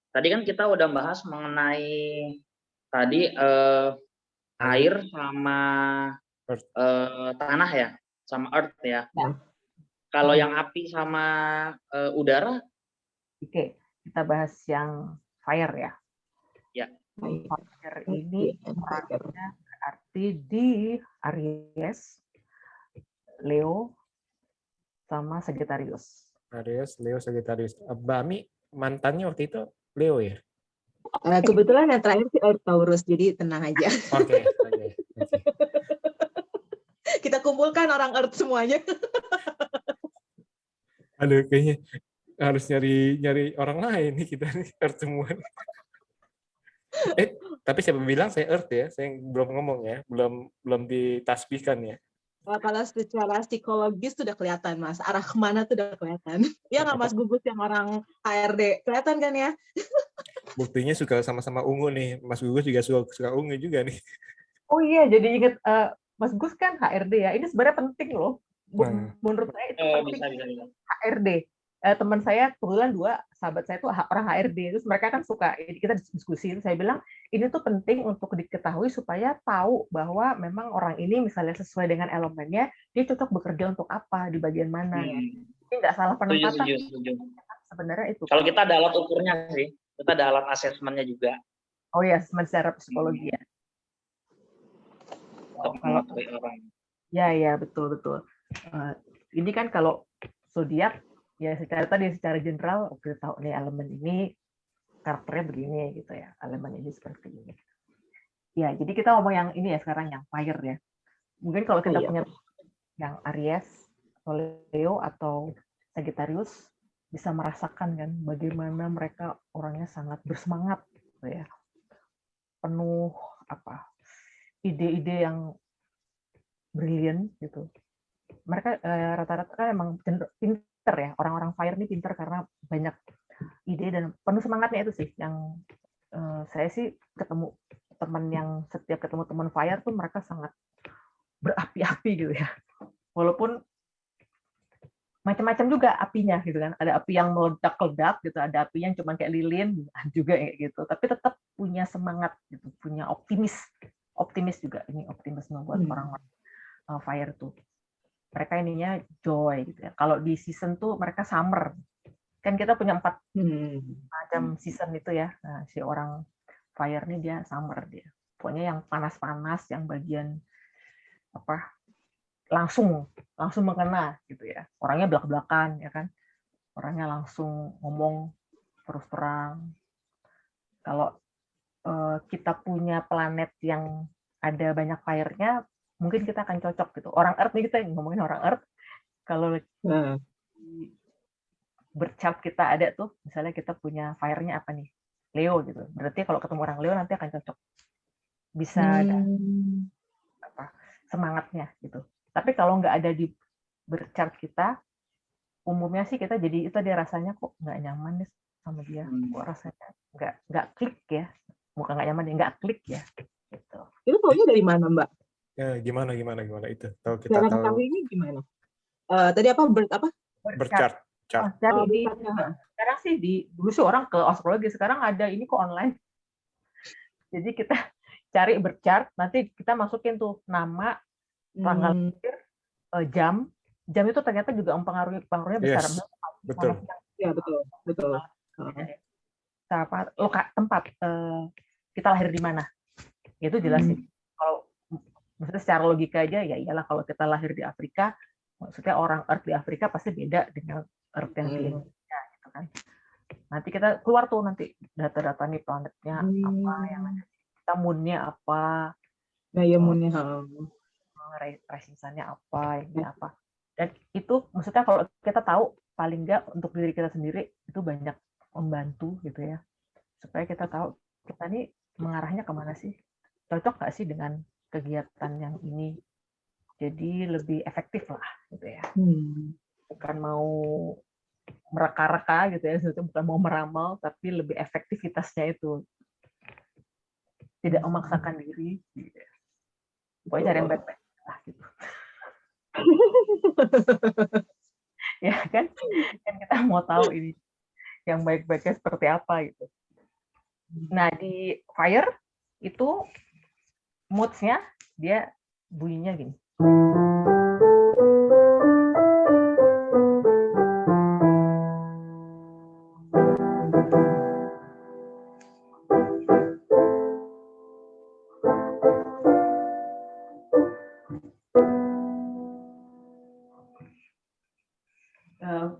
tadi kan kita udah bahas mengenai tadi air sama tanah ya, sama earth ya. Kalau yang api sama udara? Oke, kita bahas yang fire ya. Ya. Fire ini orangnya berarti di Aries, Leo, sama Sagittarius. Aries, Leo, Sagittarius. Mbak Ami mantannya waktu itu Leo ya? Kebetulan yang terakhir si Earth Taurus, jadi tenang aja. Oke. Kita kumpulkan orang Earth semuanya. Aduh, kayaknya harus nyari orang lain nih kita nih, Earth semua. Tapi siapa bilang saya Earth ya? Saya belum ngomong ya, belum ditasbihkan ya. Kalau secara psikologis sudah kelihatan, Mas. Arah kemana tuh udah kelihatan. Ya nggak, Mas Gugus, yang orang HRD? Kelihatan kan ya? Buktinya suka sama-sama ungu nih. Mas Gugus juga suka ungu juga nih. Oh iya, jadi ingat Mas Gus kan HRD ya. Ini sebenarnya penting loh. Menurut saya itu penting. Bisa. HRD. Teman saya kebetulan 2 sahabat saya itu orang HRD, terus mereka kan suka, kita diskusi, saya bilang ini tuh penting untuk diketahui supaya tahu bahwa memang orang ini misalnya sesuai dengan elemennya, dia cocok bekerja untuk apa, di bagian mana. Ini nggak salah penempatan. Setuju. Sebenarnya itu. Kalau kita ada alat ukurnya sih, kita ada alat asesmennya juga. Oh ya, secara psikologi ya. Kalau ya betul. Ini kan kalau zodiak ya secara general kita tahu nih elemen ini karakternya begini gitu ya, elemen ini seperti ini. Ya, jadi kita ngomong yang ini ya sekarang, yang fire ya. Mungkin kalau kita punya yang Aries, atau Leo atau Sagittarius bisa merasakan kan bagaimana mereka orangnya sangat bersemangat gitu ya. Penuh ide-ide yang brilian gitu. Mereka rata-rata kan emang pinter ya, orang-orang fire ini pinter karena banyak ide dan penuh semangatnya. Itu sih yang saya sih ketemu teman yang setiap ketemu teman fire tuh mereka sangat berapi-api gitu ya, walaupun macam-macam juga apinya gitu kan, ada api yang meledak-ledak gitu, ada api yang cuma kayak lilin juga kayak gitu, tapi tetap punya semangat gitu, punya optimis juga. Ini optimisme buat orang-orang fire tuh. Mereka ininya joy gitu ya. Kalau di season tuh mereka summer. Kan kita punya 4 macam season itu ya. Nah, si orang fire nih dia summer dia. Pokoknya yang panas-panas, yang bagian langsung mengena gitu ya. Orangnya belak-belakan ya kan. Orangnya langsung ngomong terus terang. Kalau kita punya planet yang ada banyak fire-nya, mungkin kita akan cocok gitu. Orang Earth nih, kita ngomongin orang Earth, kalau berchart kita ada tuh, misalnya kita punya fire-nya apa nih? Leo gitu. Berarti kalau ketemu orang Leo nanti akan cocok. Bisa ada semangatnya gitu. Tapi kalau nggak ada di berchart kita, umumnya sih kita jadi itu dia rasanya kok nggak nyaman nih sama dia. Kok rasanya nggak klik ya. Bukan nggak nyaman, nggak klik ya. Gitu. Itu taunya dari mana, Mbak? Ya, gimana itu? Tahu kita cara tahu. Ini gimana? Tadi Berchart. Sekarang sih dulu sih orang ke astrologi, sekarang ada ini kok online. Jadi kita cari berchart, nanti kita masukin tuh nama, tanggal lahir, jam itu ternyata juga pengaruhnya besar. Yes, betul. Ya, betul. Tempat kita lahir di mana? Itu jelas sih. Kalau maksudnya secara logika aja ya iyalah, kalau kita lahir di Afrika, maksudnya orang Earth di Afrika pasti beda dengan Earth yang di Indonesia gitu kan. Nanti kita keluar tuh nanti data-data nih planetnya apa yang ada, kita moon-nya apa, moon-nya resistannya apa, ini apa. Dan itu maksudnya kalau kita tahu, paling nggak untuk diri kita sendiri itu banyak membantu gitu ya, supaya kita tahu kita nih mengarahnya kemana sih, cocok nggak sih dengan kegiatan yang ini, jadi lebih efektif lah gitu ya. Bukan mau mereka-reka gitu ya, itu bukan mau meramal, tapi lebih efektivitasnya itu tidak memaksakan diri, gitu. Pokoknya cari yang baik-baik lah gitu. Ya kan kita mau tahu ini yang baik-baiknya seperti apa gitu. Nah di Fire itu moods-nya dia bunyinya gini.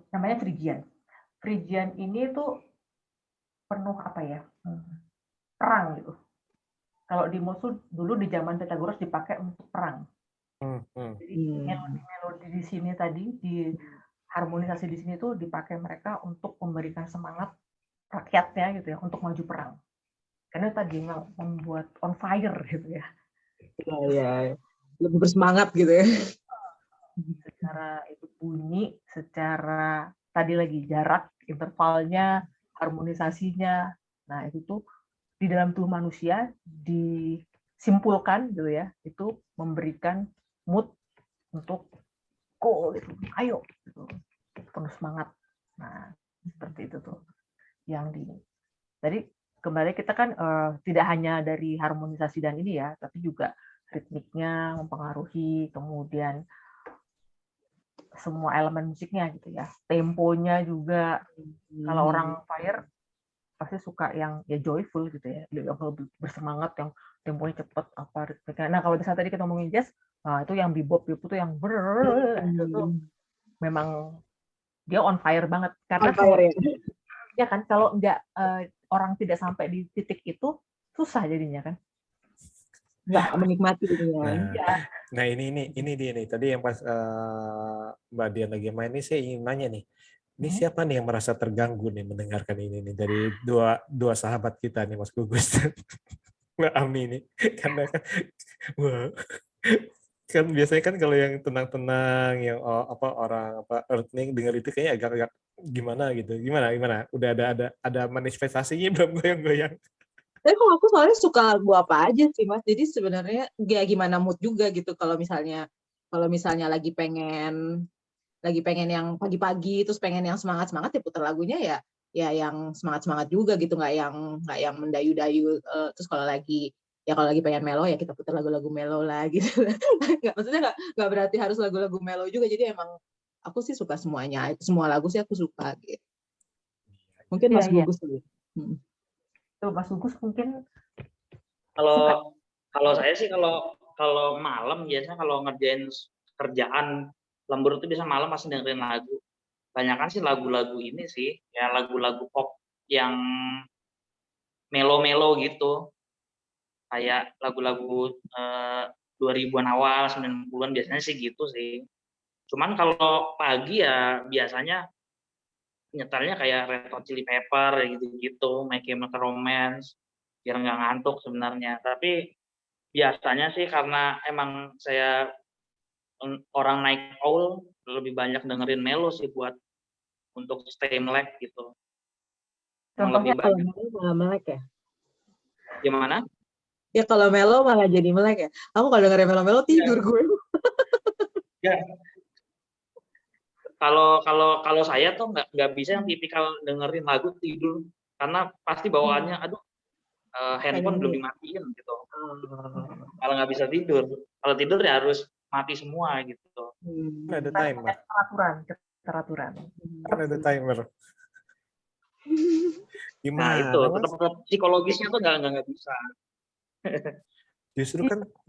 Namanya Phrygian. Phrygian ini tuh penuh apa ya? Perang gitu. Kalau di musuh dulu di zaman Pythagoras dipakai untuk perang. Jadi melodi-melodi di sini tadi, di harmonisasi di sini tuh dipakai mereka untuk memberikan semangat rakyatnya gitu ya, untuk maju perang. Karena tadi membuat on fire gitu ya. Ya, lebih bersemangat gitu ya. Secara itu bunyi, secara tadi lagi jarak, intervalnya, harmonisasinya. Nah itu tuh di dalam tubuh manusia disimpulkan gitu ya, itu memberikan mood untuk go gitu, ayo gitu, penuh semangat. Nah seperti itu tuh yang tadi kembali kita kan tidak hanya dari harmonisasi dan ini ya, tapi juga ritmiknya mempengaruhi, kemudian semua elemen musiknya gitu ya, temponya juga. Kalau orang Fire pasti suka yang ya joyful gitu ya, yang bersemangat, yang temponya cepat, apa ritmiknya. Nah kalau misalnya tadi kita ngomongin jazz, nah itu yang bebop itu yang itu memang dia on fire banget, karena ya kan kalau nggak orang tidak sampai di titik itu susah jadinya kan, nggak menikmati ini ya. Nah ini dia nih tadi yang pas Mbak Dian lagi main ini, saya ingin nanya nih. Ini siapa nih yang merasa terganggu nih mendengarkan ini nih dari dua sahabat kita nih, Mas Gugus dan Mbak Ami nih, karena kan kan biasanya kan kalau yang tenang-tenang, yang orang earthling dengar itu kayaknya agak gimana gitu, gimana? Udah ada manifestasinya belum goyang-goyang? Tapi kalau aku soalnya suka lagu apa aja sih Mas, jadi sebenarnya ya gimana mood juga gitu. Kalau misalnya lagi pengen yang pagi-pagi terus pengen yang semangat ya putar lagunya ya yang semangat juga gitu, nggak yang mendayu-dayu. Terus kalau lagi pengen melo ya kita putar lagu-lagu melo lah gitu. Maksudnya nggak berarti harus lagu-lagu melo juga, jadi emang aku sih suka semuanya, semua lagu sih aku suka gitu. Mungkin Mas Gugus dulu. Tuh Mas Gugus mungkin kalau saya sih kalau malam biasanya kalau ngerjain kerjaan lembur itu bisa malam masih dengerin lagu. Banyakan sih lagu-lagu ini sih, ya lagu-lagu pop yang melo-melo gitu. Kayak lagu-lagu 2000-an awal, 90-an biasanya sih gitu sih. Cuman kalau pagi ya biasanya nyetelnya kayak Red Hot Chili Pepper gitu-gitu, My Chemical Romance, biar nggak ngantuk sebenarnya. Tapi biasanya sih karena emang saya orang night owl, lebih banyak dengerin melo sih buat untuk stay melek gitu. Contohnya kalau melo malah melek ya? Gimana? Ya kalau melo malah jadi melek ya? Aku kalau dengerin melo-melo tidur gue. Ya. Kalau saya tuh nggak bisa yang tipikal dengerin lagu tidur, karena pasti bawaannya aduh handphone belum dimatiin gitu. Kalau nggak bisa tidur, kalau tidur ya harus mati semua gitu. Ada timer. Keteraturan. Kan ada timer. Gimana? Nah itu tetap psikologisnya tuh nggak bisa.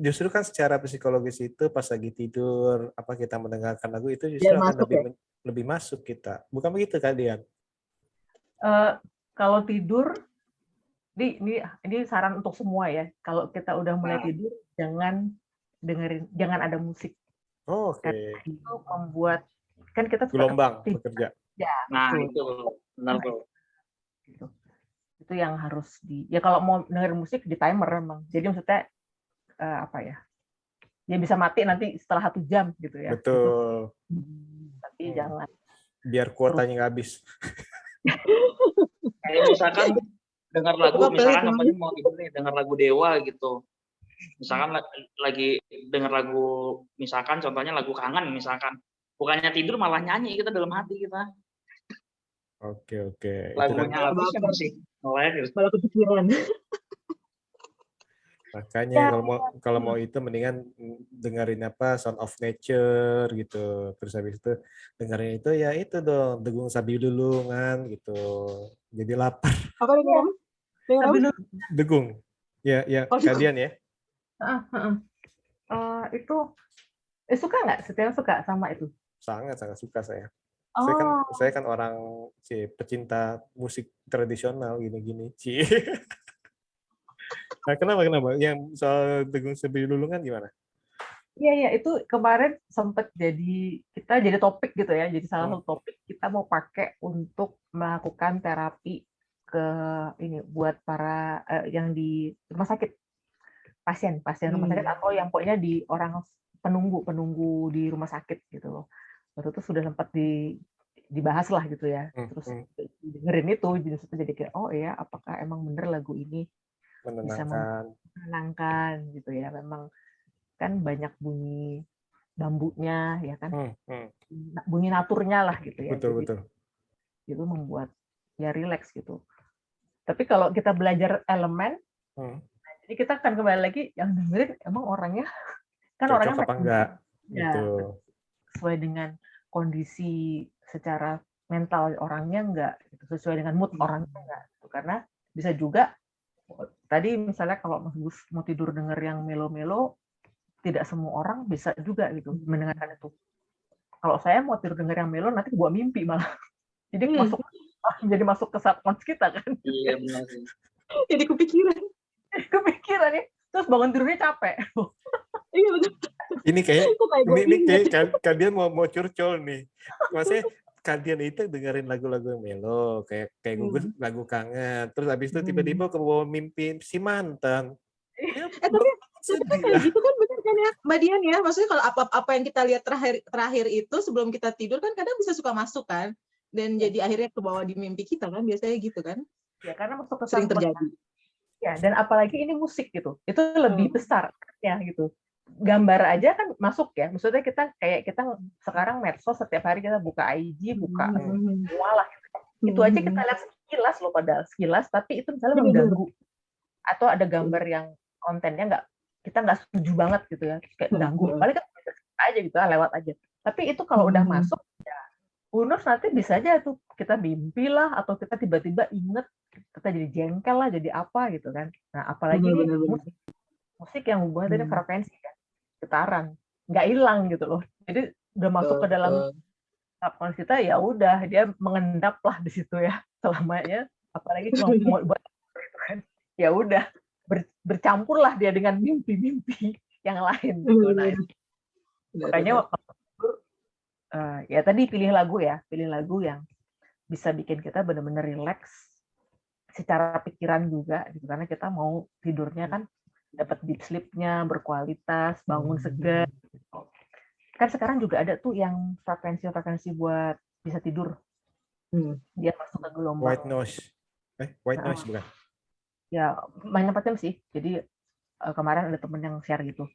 Justru kan secara psikologis itu pas lagi tidur apa kita mendengarkan lagu itu justru akan lebih masuk kita. Bukan begitu kan Dian? Kalau tidur ini saran untuk semua ya. Kalau kita udah mulai tidur jangan ada musik. Oke. Itu membuat kan kita gelombang bekerja. Ya, nah itu benar tuh. Itu yang harus ya kalau mau dengerin musik di timer emang. Jadi maksudnya apa ya? Ya bisa mati nanti setelah 1 jam gitu ya. Betul. Tapi jangan Biar kuotanya nggak habis. Kayak misalkan dengar lagu, misalkan namanya mau tidur nih, dengar lagu Dewa gitu. Misalkan lagi dengar lagu, misalkan contohnya lagu Kangen misalkan. Bukannya tidur malah nyanyi kita dalam hati kita. Oke. Lagunya habis ya masih melek. Malah kepikiran. Makanya kalau mau itu mendingan dengerin Sound of Nature gitu. Terus habis itu dengerin itu ya itu dong, Degung Sabi Lulungan gitu. Jadi lapar. Apa dengerin? Degung. Ya kalian ya. Itu suka nggak? Setia suka sama itu? Sangat suka saya. Saya kan orang pecinta musik tradisional gini-gini. Nah, kenapa? Yang soal Degung Sabi Lulungan gimana? Iya, itu kemarin sempat kita jadi topik gitu ya. Jadi salah satu topik kita mau pakai untuk melakukan terapi buat para yang di rumah sakit, pasien rumah sakit atau yang pokoknya di orang penunggu di rumah sakit gitu loh. Waktu itu sudah sempat dibahas lah gitu ya. Terus dengerin itu jadi kayak oh ya, apakah emang bener lagu ini bisa menenangkan gitu ya. Memang kan banyak bunyi bambunya ya kan, bunyi naturnya lah gitu ya. Betul. Itu membuat ya rileks gitu. Tapi kalau kita belajar elemen, jadi kita akan kembali lagi yang dengerin emang orangnya kan cocok orangnya apa enggak ya, gitu. Sesuai dengan kondisi secara mental orangnya enggak, sesuai dengan mood orangnya enggak. Karena bisa juga tadi misalnya kalau Mas Gus mau tidur denger yang melo-melo, tidak semua orang bisa juga gitu mendengarkan itu. Kalau saya mau tidur denger yang melo nanti buat mimpi malah. Jadi masuk ke subconscious kita kan. Iya benar sih. Jadi kepikiran ya. Terus bangun tidurnya capek. Iya betul. Ini kayak kalian mau curcol nih. Maksudnya kalian itu dengerin lagu-lagu yang melo, kayak Gugus lagu Kangen. Terus habis itu tiba-tiba ke bawah mimpi si mantan. Ya, tapi kan kayak gitu kan benar kan ya Mbak Dian ya, maksudnya kalau apa yang kita lihat terakhir itu sebelum kita tidur kan kadang bisa suka masuk kan, dan jadi akhirnya ke bawah di mimpi kita kan, biasanya gitu kan ya, karena masuk ke sering terjadi ya. Dan apalagi ini musik gitu, itu lebih besar ya gitu. Gambar aja kan masuk ya, maksudnya kita sekarang medsos setiap hari kita buka IG, buka semua lah gitu. Itu aja kita lihat sekilas loh, padahal sekilas, tapi itu misalnya mengganggu atau ada gambar yang kontennya kita nggak setuju banget gitu ya, kayak ganggu, paling kan aja gitu lewat aja. Tapi itu kalau udah masuk ya unus nanti bisa aja tuh kita mimpi lah, atau kita tiba-tiba inget, kita jadi jengkel lah, jadi apa gitu kan. Nah apalagi musik yang hubungannya tadi frekuensi kan, getaran, nggak hilang gitu loh. Jadi udah masuk ke dalam subconscious kita, ya udah dia mengendap lah di situ ya selamanya. Apalagi cuma mau buat gitu kan, ya udah bercampurlah dia dengan mimpi-mimpi yang lain gitu. Nah, makanya waktu tidur ya tadi pilih lagu yang bisa bikin kita benar-benar rileks secara pikiran juga gitu, karena kita mau tidurnya kan dapat deep sleep-nya berkualitas, bangun segar gitu. Kan sekarang juga ada tuh yang frekuensi buat bisa tidur, dia masuk ke gelombang white noise bukan ya, banyak macam sih. Jadi kemarin ada temen yang share gitu,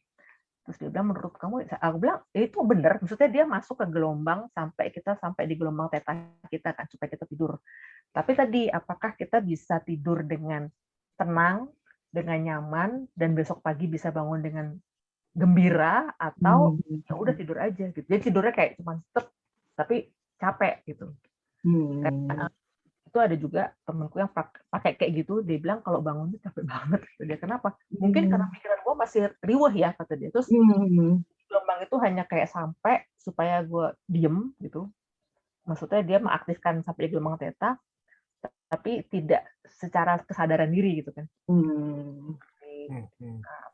terus dia bilang menurut kamu, aku bilang itu benar, maksudnya dia masuk ke gelombang sampai di gelombang theta kita kan, supaya kita tidur. Tapi tadi apakah kita bisa tidur dengan tenang, dengan nyaman, dan besok pagi bisa bangun dengan gembira, atau ya udah tidur aja gitu. Jadi tidurnya kayak cuma tapi capek gitu. Karena itu ada juga temanku yang pakai kayak gitu, dia bilang kalau bangunnya capek banget gitu. Dia kenapa? Mungkin karena pikiran gue masih riweh ya, kata dia. Terus gelombang itu hanya kayak sampai supaya gue diem gitu. Maksudnya dia mengaktifkan sampai di gelombang theta, tapi tidak secara kesadaran diri gitu kan.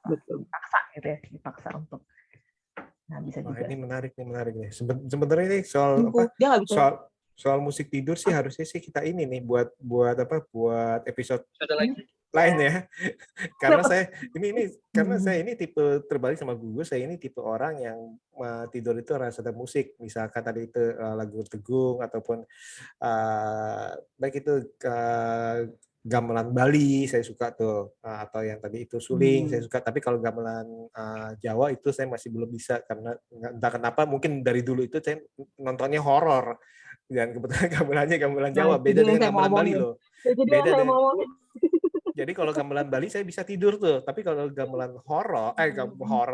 Dipaksa gitu ya, dipaksa untuk. Nah bisa juga. Ini menarik nih. Sebenarnya ini soal musik tidur sih harusnya sih kita ini nih buat episode lain ya. Karena saya ini tipe terbalik sama Gugus. Saya ini tipe orang yang tidur itu harus ada musik. Misalkan tadi itu lagu Tegung ataupun baik itu gamelan Bali saya suka tuh, atau yang tadi itu suling saya suka. Tapi kalau gamelan Jawa itu saya masih belum bisa karena entah kenapa mungkin dari dulu itu saya nontonnya horor. Dan kebetulan gamelannya gamelan Jawa beda dengan gamelan Bali loh. Beda dengan jadi kalau gamelan Bali saya bisa tidur tuh, tapi kalau gamelan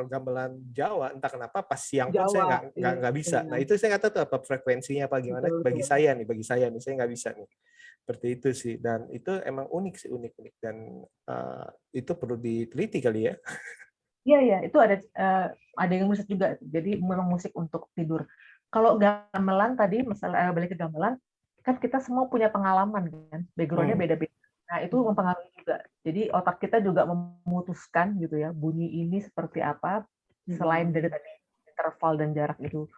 gamelan Jawa entah kenapa pas siang pun saya nggak bisa. Nah itu saya nggak tahu tuh apa frekuensinya apa gimana. Bagi saya nih saya nggak bisa nih. Seperti itu sih, dan itu emang unik dan itu perlu diteliti kali ya. Iya, itu ada yang musik juga. Jadi memang musik untuk tidur. Kalau gamelan tadi, misalnya balik ke gamelan, kan kita semua punya pengalaman kan, background-nya beda-beda. Nah itu mempengaruhi juga. Jadi otak kita juga memutuskan gitu ya, bunyi ini seperti apa. Selain dari tadi interval dan jarak itu,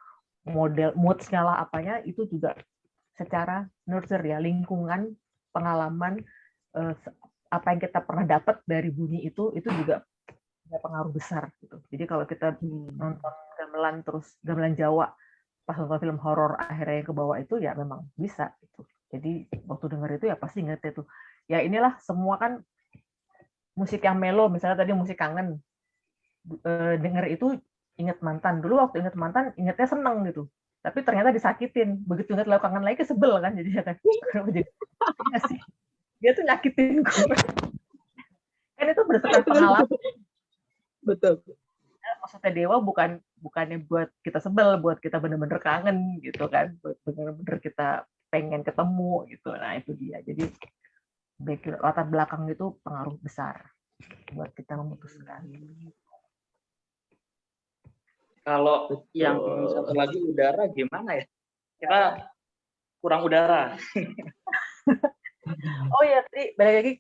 model moods-nya lah apanya, itu juga secara nurture ya, lingkungan, pengalaman, apa yang kita pernah dapat dari bunyi itu juga punya pengaruh besar gitu. Jadi kalau kita nonton gamelan terus gamelan Jawa pas nonton film horor akhirnya yang ke bawah itu ya memang bisa gitu. Jadi waktu denger itu ya pasti inget itu. Ya inilah semua kan musik yang melo, misalnya tadi musik kangen. Denger itu inget mantan. Dulu waktu inget mantan ingetnya seneng gitu. Tapi ternyata disakitin. Begitu inget lagu kangen lagi sebel kan jadi kan. Dia tuh nyakitin gue. Kan itu berdasarkan pengalaman. Betul. Maksudnya Dewa bukannya buat kita sebel, buat kita bener-bener kangen gitu kan, buat bener-bener kita pengen ketemu gitu. Nah itu dia. Jadi latar belakang itu pengaruh besar buat kita memutuskan. Kalau yang satu lagi udara gimana ya? Kita kurang udara. Oh ya, tadi balik lagi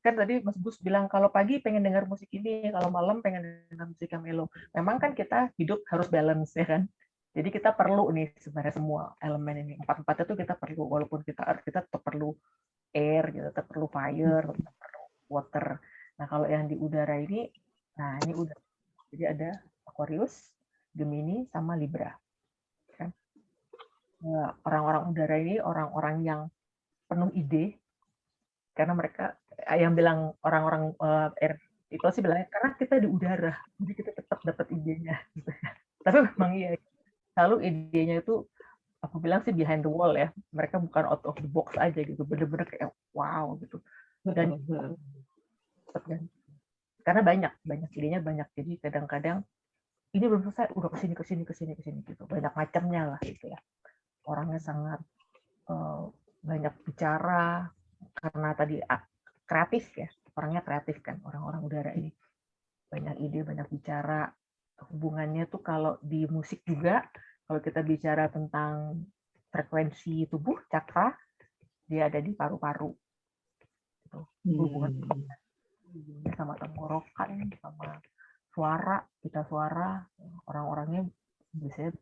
kan tadi Mas Gus bilang kalau pagi pengen dengar musik ini, kalau malam pengen dengar musik yang melo. Memang kan kita hidup harus balance ya kan. Jadi kita perlu nih sebenarnya semua elemen ini. Empat-empatnya tuh kita perlu, walaupun kita tetap perlu air, gitu, tetap perlu fire, tetap perlu water. Nah kalau yang di udara ini, nah ini udara. Jadi ada Aquarius, Gemini, sama Libra. Kan? Nah, orang-orang udara ini orang-orang yang penuh ide, karena mereka yang bilang orang-orang air itu sih bilangnya karena kita di udara, jadi kita tetap dapat idenya. Gitu. Tapi memang iya, selalu idenya itu aku bilang sih behind the wall ya, mereka bukan out of the box aja gitu, bener-bener kayak wow gitu. Dan karena banyak idenya banyak, jadi kadang-kadang ini belum selesai udah kesini gitu, banyak macamnya lah gitu ya. Orangnya sangat banyak bicara karena tadi kreatif ya, orangnya kreatif kan, orang-orang udara ini banyak ide, banyak bicara. Hubungannya tuh kalau di musik juga, kalau kita bicara tentang frekuensi tubuh, cakra, dia ada di paru-paru. Hubungan sama tenggorokan, sama suara, kita suara, orang-orangnya biasanya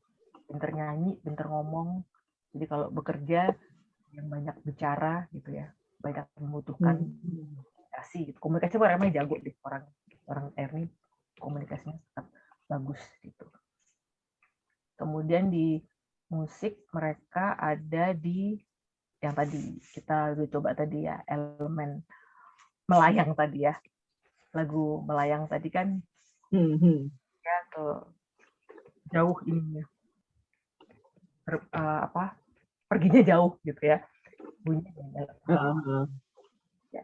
pinter nyanyi, pinter ngomong. Jadi kalau bekerja yang banyak bicara gitu ya, banyak membutuhkan komunikasi. Gitu. Komunikasi orangnya jago deh, orang air ini komunikasinya sangat bagus gitu. Kemudian di musik mereka ada di yang tadi kita coba tadi ya, elemen melayang tadi ya, lagu melayang tadi kan ya ke jauh ininya perginya jauh gitu ya bunyinya. Ya.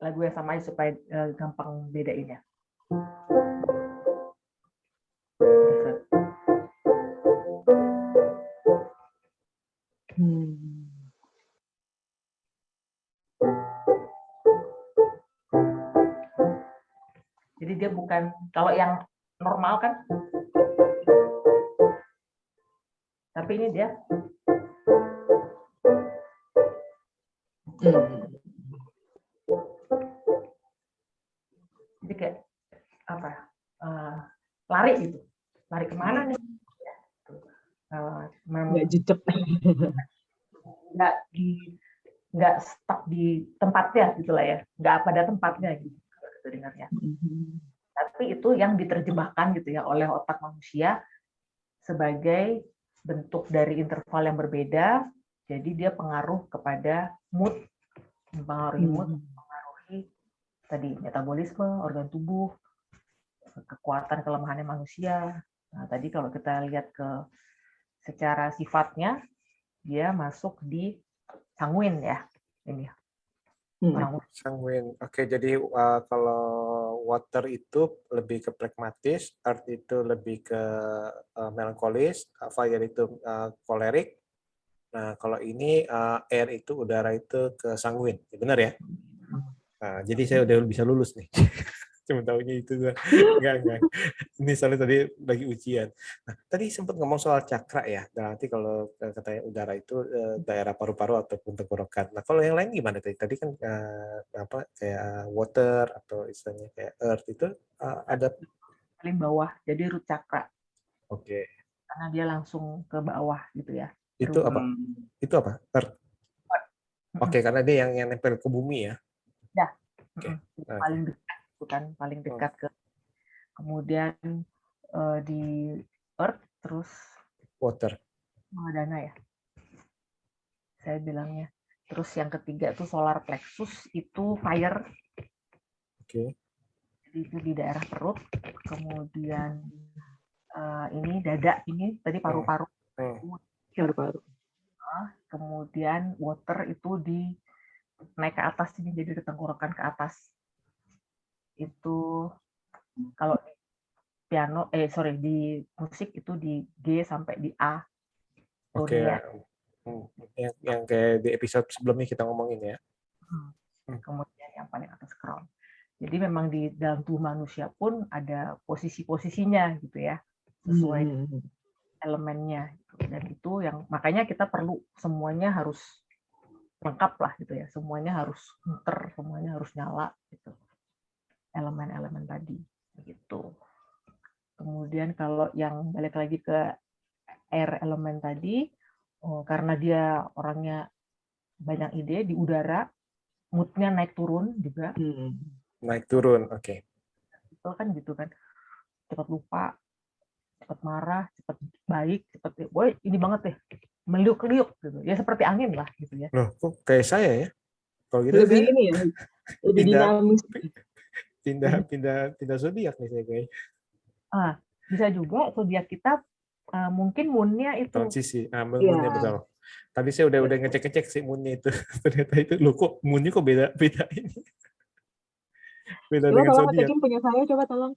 Lagu yang sama supaya gampang bedainnya. Jadi dia bukan, kalau yang normal kan, tapi ini dia jadi kayak apa lari gitu, nggak jejak. nggak stuck di tempatnya gitulah ya, nggak pada tempatnya gitu dengarnya. Tapi itu yang diterjemahkan gitu ya oleh otak manusia sebagai bentuk dari interval yang berbeda. Jadi dia pengaruh kepada mood, mempengaruhi tadi metabolisme, organ tubuh, kekuatan kelemahannya manusia. Nah, tadi kalau kita lihat ke secara sifatnya, dia masuk di sanguin ya, ini orang sanguin. Oke, jadi kalau water itu lebih ke pragmatis, earth itu lebih ke melankolis, fire itu kolerik. Nah, kalau ini air itu, udara itu ke sanguin, benar ya? Nah, jadi saya udah bisa lulus nih. Cuma tahunya itu enggak. Ini soalnya tadi lagi ujian. Nah, tadi sempat ngomong soal cakra ya. Nah, nanti kalau katanya udara itu daerah paru-paru ataupun tenggorokan. Nah, kalau yang lain gimana tadi? Tadi kan kayak water atau istilahnya kayak earth itu ada paling bawah. Jadi root cakra. Oke. Karena dia langsung ke bawah gitu ya. Itu apa? Itu apa? Earth. Oke, karena dia yang nempel ke bumi ya. Ya. Paling dekat, bukan paling dekat ke. Kemudian di earth, terus water. Dana ya. Saya bilangnya. Terus yang ketiga itu solar plexus, itu fire. Oke. Jadi itu di daerah perut. Kemudian ini dada, ini tadi paru-paru. Paru-paru. Kemudian water itu di naik ke atas, ini jadi tenggorokan ke atas. Itu kalau piano, di musik itu di G sampai di A. Oke. Yang kayak di episode sebelumnya kita ngomongin ya. Kemudian yang paling atas crown. Jadi memang di dalam tubuh manusia pun ada posisi-posisinya gitu ya, sesuai elemennya. Dan itu yang makanya kita perlu semuanya harus lengkap lah gitu ya, semuanya harus muter, semuanya harus nyala gitu. Elemen-elemen tadi gitu. Kemudian kalau yang balik lagi ke air elemen tadi, karena dia orangnya banyak ide di udara, moodnya naik turun juga. Naik turun, oke. Itu kan gitu kan, cepat lupa, cepat marah, cepat baik, cepat, boy ini banget deh, meliuk-liuk gitu. Ya seperti angin lah gitu ya. Loh, kok kayak saya ya? Kalau gitu lebih ini ya, lebih dinamis. Pindah zodiak nih saya kayak. Bisa juga zodiak kita mungkin moon-nya itu transisi. Moon-nya betul. Tadi saya udah ngecek sih moon-nya itu. Ternyata itu loh, kok moon-nya kok beda ini. Beda coba dengan tolong zodiak. cekin punya saya, coba tolong.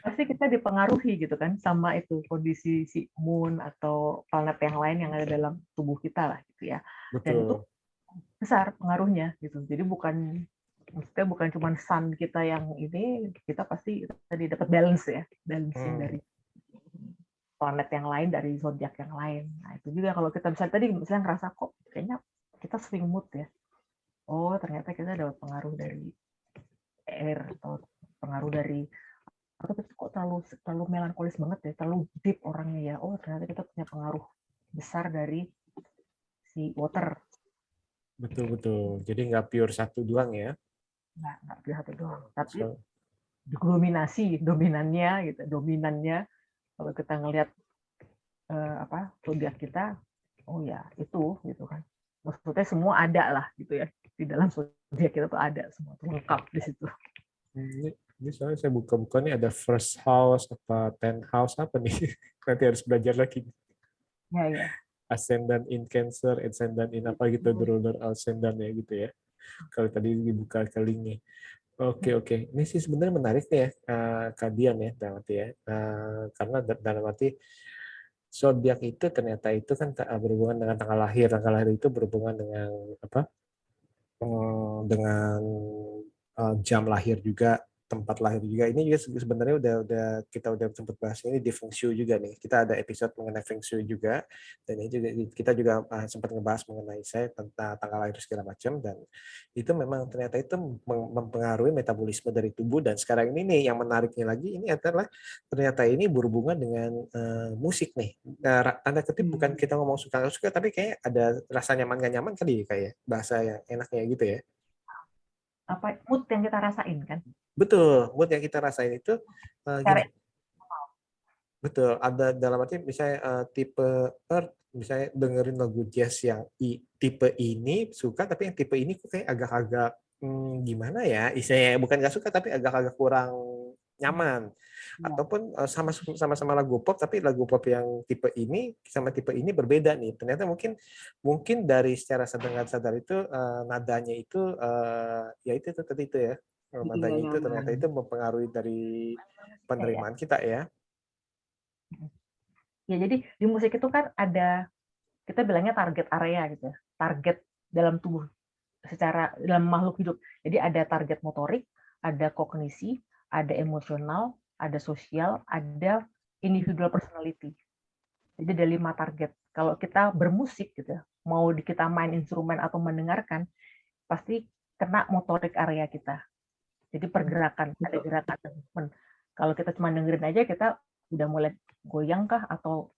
Pasti kita dipengaruhi gitu kan sama itu kondisi si moon atau planet yang lain yang ada dalam tubuh kita lah gitu ya. Betul. Dan itu besar pengaruhnya gitu. Jadi maksudnya bukan cuma sun kita yang ini, kita pasti tadi dapat balance ya, balancing dari planet yang lain, dari zodiak yang lain. Nah itu juga kalau kita misalnya ngerasa kok kayaknya kita swing mood ya. Oh ternyata kita dapat pengaruh dari air atau pengaruh dari atau kok terlalu melankolis banget ya, terlalu deep orangnya ya. Oh ternyata kita punya pengaruh besar dari si water. Betul. Jadi nggak pure satu doang ya? Nggak pure satu doang. Tapi dominannya gitu. Dominannya kalau kita ngelihat zodiak kita, oh ya itu gitu kan. Maksudnya semua ada lah gitu ya. Di dalam zodiak kita tuh ada semua tuh lengkap di situ. Ini soalnya saya buka-buka nih ada first house apa 10th house apa nih. Nanti harus belajar lagi. Ya. Ascendant in Cancer, ascendant in apa gitu, ruler ascendant ya gitu ya. Kalau tadi dibuka ke linknya. Oke. Ini sih sebenarnya menarik ya, Kak Dian ya, dalam arti ya. Karena dalam arti zodiak itu ternyata itu kan berhubungan dengan tanggal lahir. Tanggal lahir itu berhubungan dengan apa? Dengan jam lahir juga. tempat lahir juga. Ini juga sebenarnya kita udah sempat bahas ini di Feng Shui juga nih. Kita ada episode mengenai Feng Shui juga, dan ini juga kita juga sempat ngebahas mengenai saya tentang tanggal lahir segala macam, dan itu memang ternyata itu mempengaruhi metabolisme dari tubuh. Dan sekarang ini nih yang menariknya lagi ini adalah ternyata ini berhubungan dengan musik nih. Tanda kutip bukan kita ngomong suka nggak suka, tapi kayak ada rasa nyaman nggak nyaman kali kayak bahasa yang enaknya gitu ya. Apa mood yang kita rasain kan? Betul, mood yang kita rasain itu Cara gini. Betul, ada dalam arti misalnya tipe Earth, misalnya dengerin lagu jazz yang tipe ini suka, tapi yang tipe ini kok kayak agak-agak gimana ya, istilahnya bukan nggak suka tapi agak-agak kurang nyaman. Ataupun sama-sama lagu pop, tapi lagu pop yang tipe ini sama tipe ini berbeda nih. Ternyata mungkin dari secara sadar itu nadanya itu ya itu tadi itu ya. Nadanya itu ternyata itu mempengaruhi dari penerimaan kita ya. Ya, jadi di musik itu kan ada, kita bilangnya target area gitu ya, target dalam tubuh secara dalam makhluk hidup. Jadi ada target motorik, ada kognisi, ada emosional, ada sosial, ada individual personality. Jadi ada 5 target. Kalau kita bermusik gitu ya, mau kita main instrumen atau mendengarkan, pasti kena motorik area kita. Jadi pergerakan, ada gerakan. Kalau kita cuma dengerin aja, kita udah mulai goyang kah, atau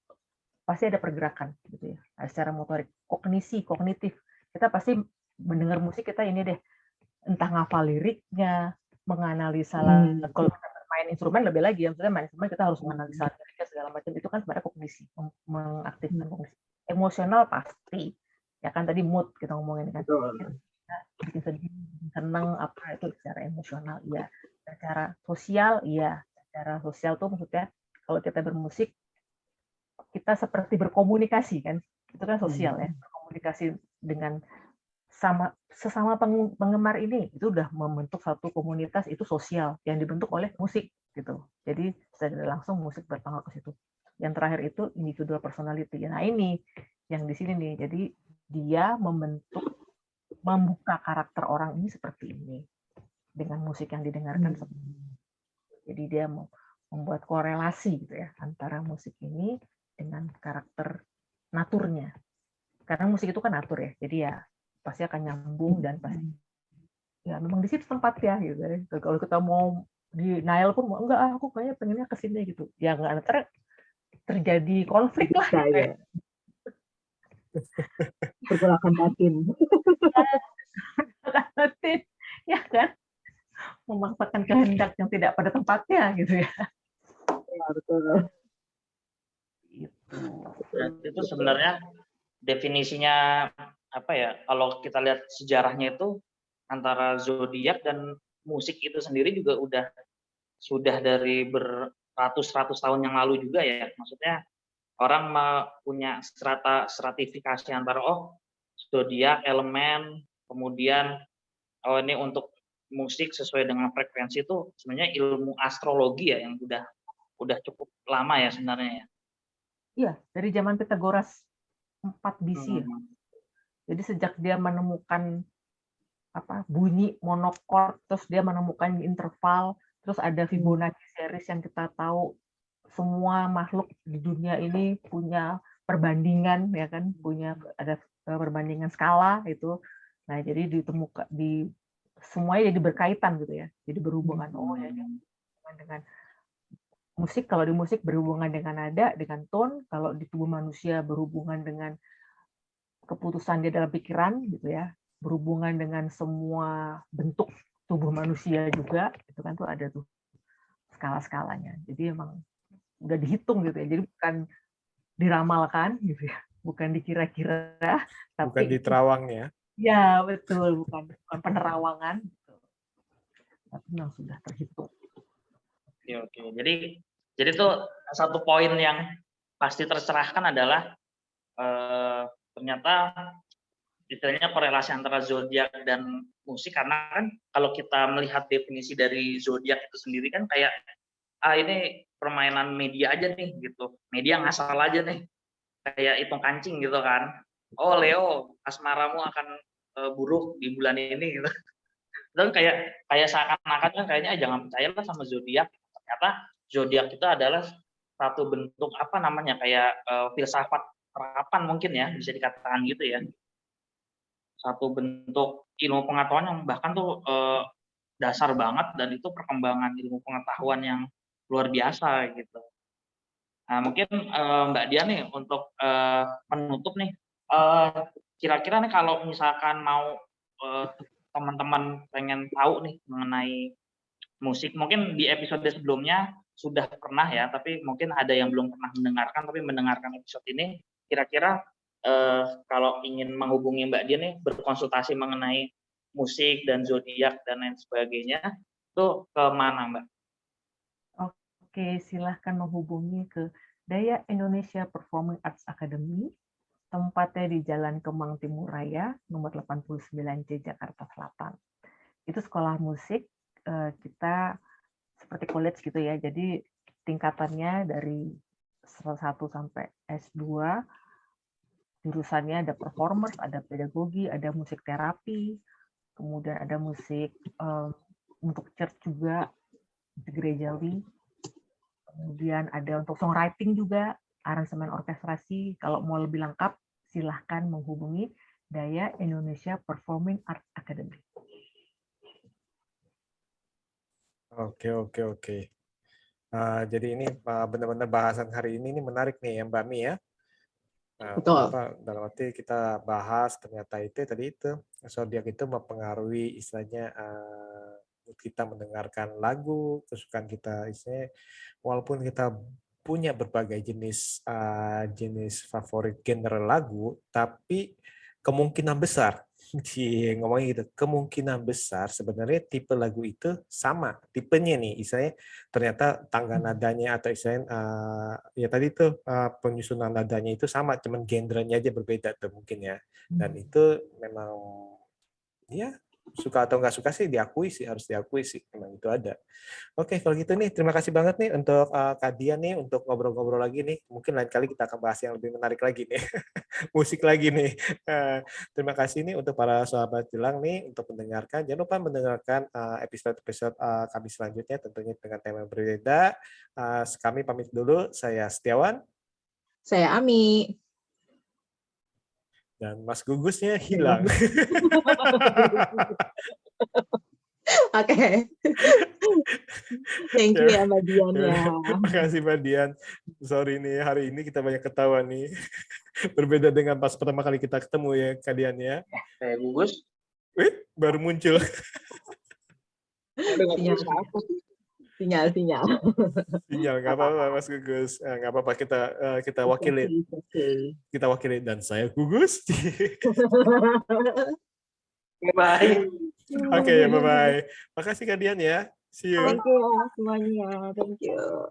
pasti ada pergerakan gitu ya. Secara motorik, kognitif, kita pasti mendengar musik, kita ini deh, entah ngafal liriknya, menganalisa kalau kita main instrumen lebih lagi ya, maksudnya main instrumen kita harus menganalisa liriknya segala macam, itu kan sebenarnya kognisi, mengaktifkan kognisi. Emosional pasti, ya kan tadi mood kita ngomongin kan, bikin sedih, seneng apa itu secara emosional, ya. Secara sosial, ya. Secara sosial tuh maksudnya kalau kita bermusik, kita seperti berkomunikasi kan, itu kan sosial ya, berkomunikasi dengan sesama penggemar ini, itu udah membentuk satu komunitas, itu sosial yang dibentuk oleh musik gitu. Jadi secara langsung musik berpengaruh ke situ. Yang terakhir itu individual personality. Nah ini yang di sini nih, jadi dia membuka karakter orang ini seperti ini dengan musik yang didengarkan. Jadi dia membuat korelasi gitu ya antara musik ini dengan karakter naturnya. Karena musik itu kan natur ya, jadi ya pasti akan nyambung dan pasti ya memang di situ tempatnya gitu ya. Kalau kita mau di Nile pun enggak, aku kayaknya pengennya ke sini gitu. Ya enggak terjadi konflik lah gitu ya. Pergolakan batin. Ya kan? Memaksakan kehendak yang tidak pada tempatnya gitu ya. Ya, betul. Itu sebenarnya definisinya apa ya? Kalau kita lihat sejarahnya itu antara zodiak dan musik itu sendiri juga sudah dari beratus-ratus tahun yang lalu juga ya. Maksudnya orang punya stratifikasi antara zodiak, elemen, kemudian ini untuk musik sesuai dengan frekuensi itu sebenarnya ilmu astrologi ya yang udah cukup lama ya sebenarnya ya. Iya, dari zaman Pythagoras 4 BC ya. Jadi sejak dia menemukan bunyi monokord, terus dia menemukan interval, terus ada Fibonacci series yang kita tahu semua makhluk di dunia ini punya perbandingan ya kan, ada perbandingan skala itu. Nah, jadi ditemukan semuanya jadi berkaitan gitu ya. Jadi berhubungan dengan musik, kalau di musik berhubungan dengan nada, dengan tone, kalau di tubuh manusia berhubungan dengan keputusan dia dalam pikiran gitu ya, berhubungan dengan semua bentuk tubuh manusia juga, itu kan tuh ada tuh skala-skalanya. Jadi emang udah dihitung gitu ya. Jadi bukan diramalkan gitu ya, bukan dikira-kira, tapi bukan diterawang ya. Ya, betul, bukan penerawangan gitu. Tapi memang sudah terhitung. Oke. Jadi tuh satu poin yang pasti tercerahkan adalah ternyata istilahnya korelasi antara zodiak dan musik, karena kan kalau kita melihat definisi dari zodiak itu sendiri kan kayak ini permainan media aja nih gitu, media ngasal aja nih, kayak hitung kancing gitu kan. Leo, asmaramu akan buruk di bulan ini gitu. Dan kayak seakan-akan kan kayaknya jangan percayalah sama zodiak. Ternyata zodiak itu adalah satu bentuk apa namanya kayak filsafat terapan mungkin ya bisa dikatakan gitu ya. Satu bentuk ilmu pengetahuan yang bahkan tuh dasar banget dan itu perkembangan ilmu pengetahuan yang luar biasa gitu. Nah, mungkin Mbak Dian nih untuk penutup nih, kira-kira nih kalau misalkan mau teman-teman pengen tahu nih mengenai musik, mungkin di episode sebelumnya sudah pernah ya, tapi mungkin ada yang belum pernah mendengarkan, tapi mendengarkan episode ini, kira-kira kalau ingin menghubungi Mbak Dian nih, berkonsultasi mengenai musik dan zodiak dan lain sebagainya, itu ke mana Mbak? Oke, silahkan menghubungi ke Daya Indonesia Performing Arts Academy, tempatnya di Jalan Kemang Timur Raya, nomor 89C, Jakarta Selatan. Itu sekolah musik, kita seperti college gitu ya, jadi tingkatannya dari 1 sampai S2, jurusannya ada performers, ada pedagogi, ada musik terapi, kemudian ada musik untuk church juga, musik gerejawi, kemudian ada untuk songwriting juga, aransemen orkestrasi. Kalau mau lebih lengkap, silahkan menghubungi Daya Indonesia Performing Arts Academy. Oke. Jadi ini benar-benar bahasan hari ini menarik nih ya Mbak Mi ya. Betul. Dalam arti kita bahas ternyata itu zodiak itu mempengaruhi istilahnya kita mendengarkan lagu kesukaan kita, istilahnya walaupun kita punya berbagai jenis favorit genre lagu, tapi kemungkinan besar ngomongnya gitu, kemungkinan besar sebenarnya tipe lagu itu sama tipenya nih, istilahnya ternyata tangga nadanya atau istilahnya ya tadi itu penyusunan nadanya itu sama, cuman genrenya aja berbeda tuh mungkin ya, dan itu memang ya suka atau nggak suka sih harus diakui sih, memang itu ada. Oke, kalau gitu nih, terima kasih banget nih untuk Kak Dian nih untuk ngobrol-ngobrol lagi nih. Mungkin lain kali kita akan bahas yang lebih menarik lagi nih, musik lagi nih. Terima kasih nih untuk para sahabat Jelang nih untuk mendengarkan. Jangan lupa mendengarkan episode-episode kami selanjutnya tentunya dengan tema yang berbeda. Kami pamit dulu. Saya Setiawan. Saya Ami. Dan Mas Gugusnya hilang. Oke. Thank you ya Mbak Dian ya. Terima kasih Mbak Dian. Sorry nih, hari ini kita banyak ketawa nih. Berbeda dengan pas pertama kali kita ketemu ya Kak Dian ya. Gugus. Baru muncul. Sinyal. Sinyal, nggak apa-apa Mas Gugus. Nggak apa-apa, kita wakili. Kita wakili, dan saya Gugus. Bye. Oke, bye-bye. Makasih Kak Dian ya. See you. Thank you semuanya. Thank you.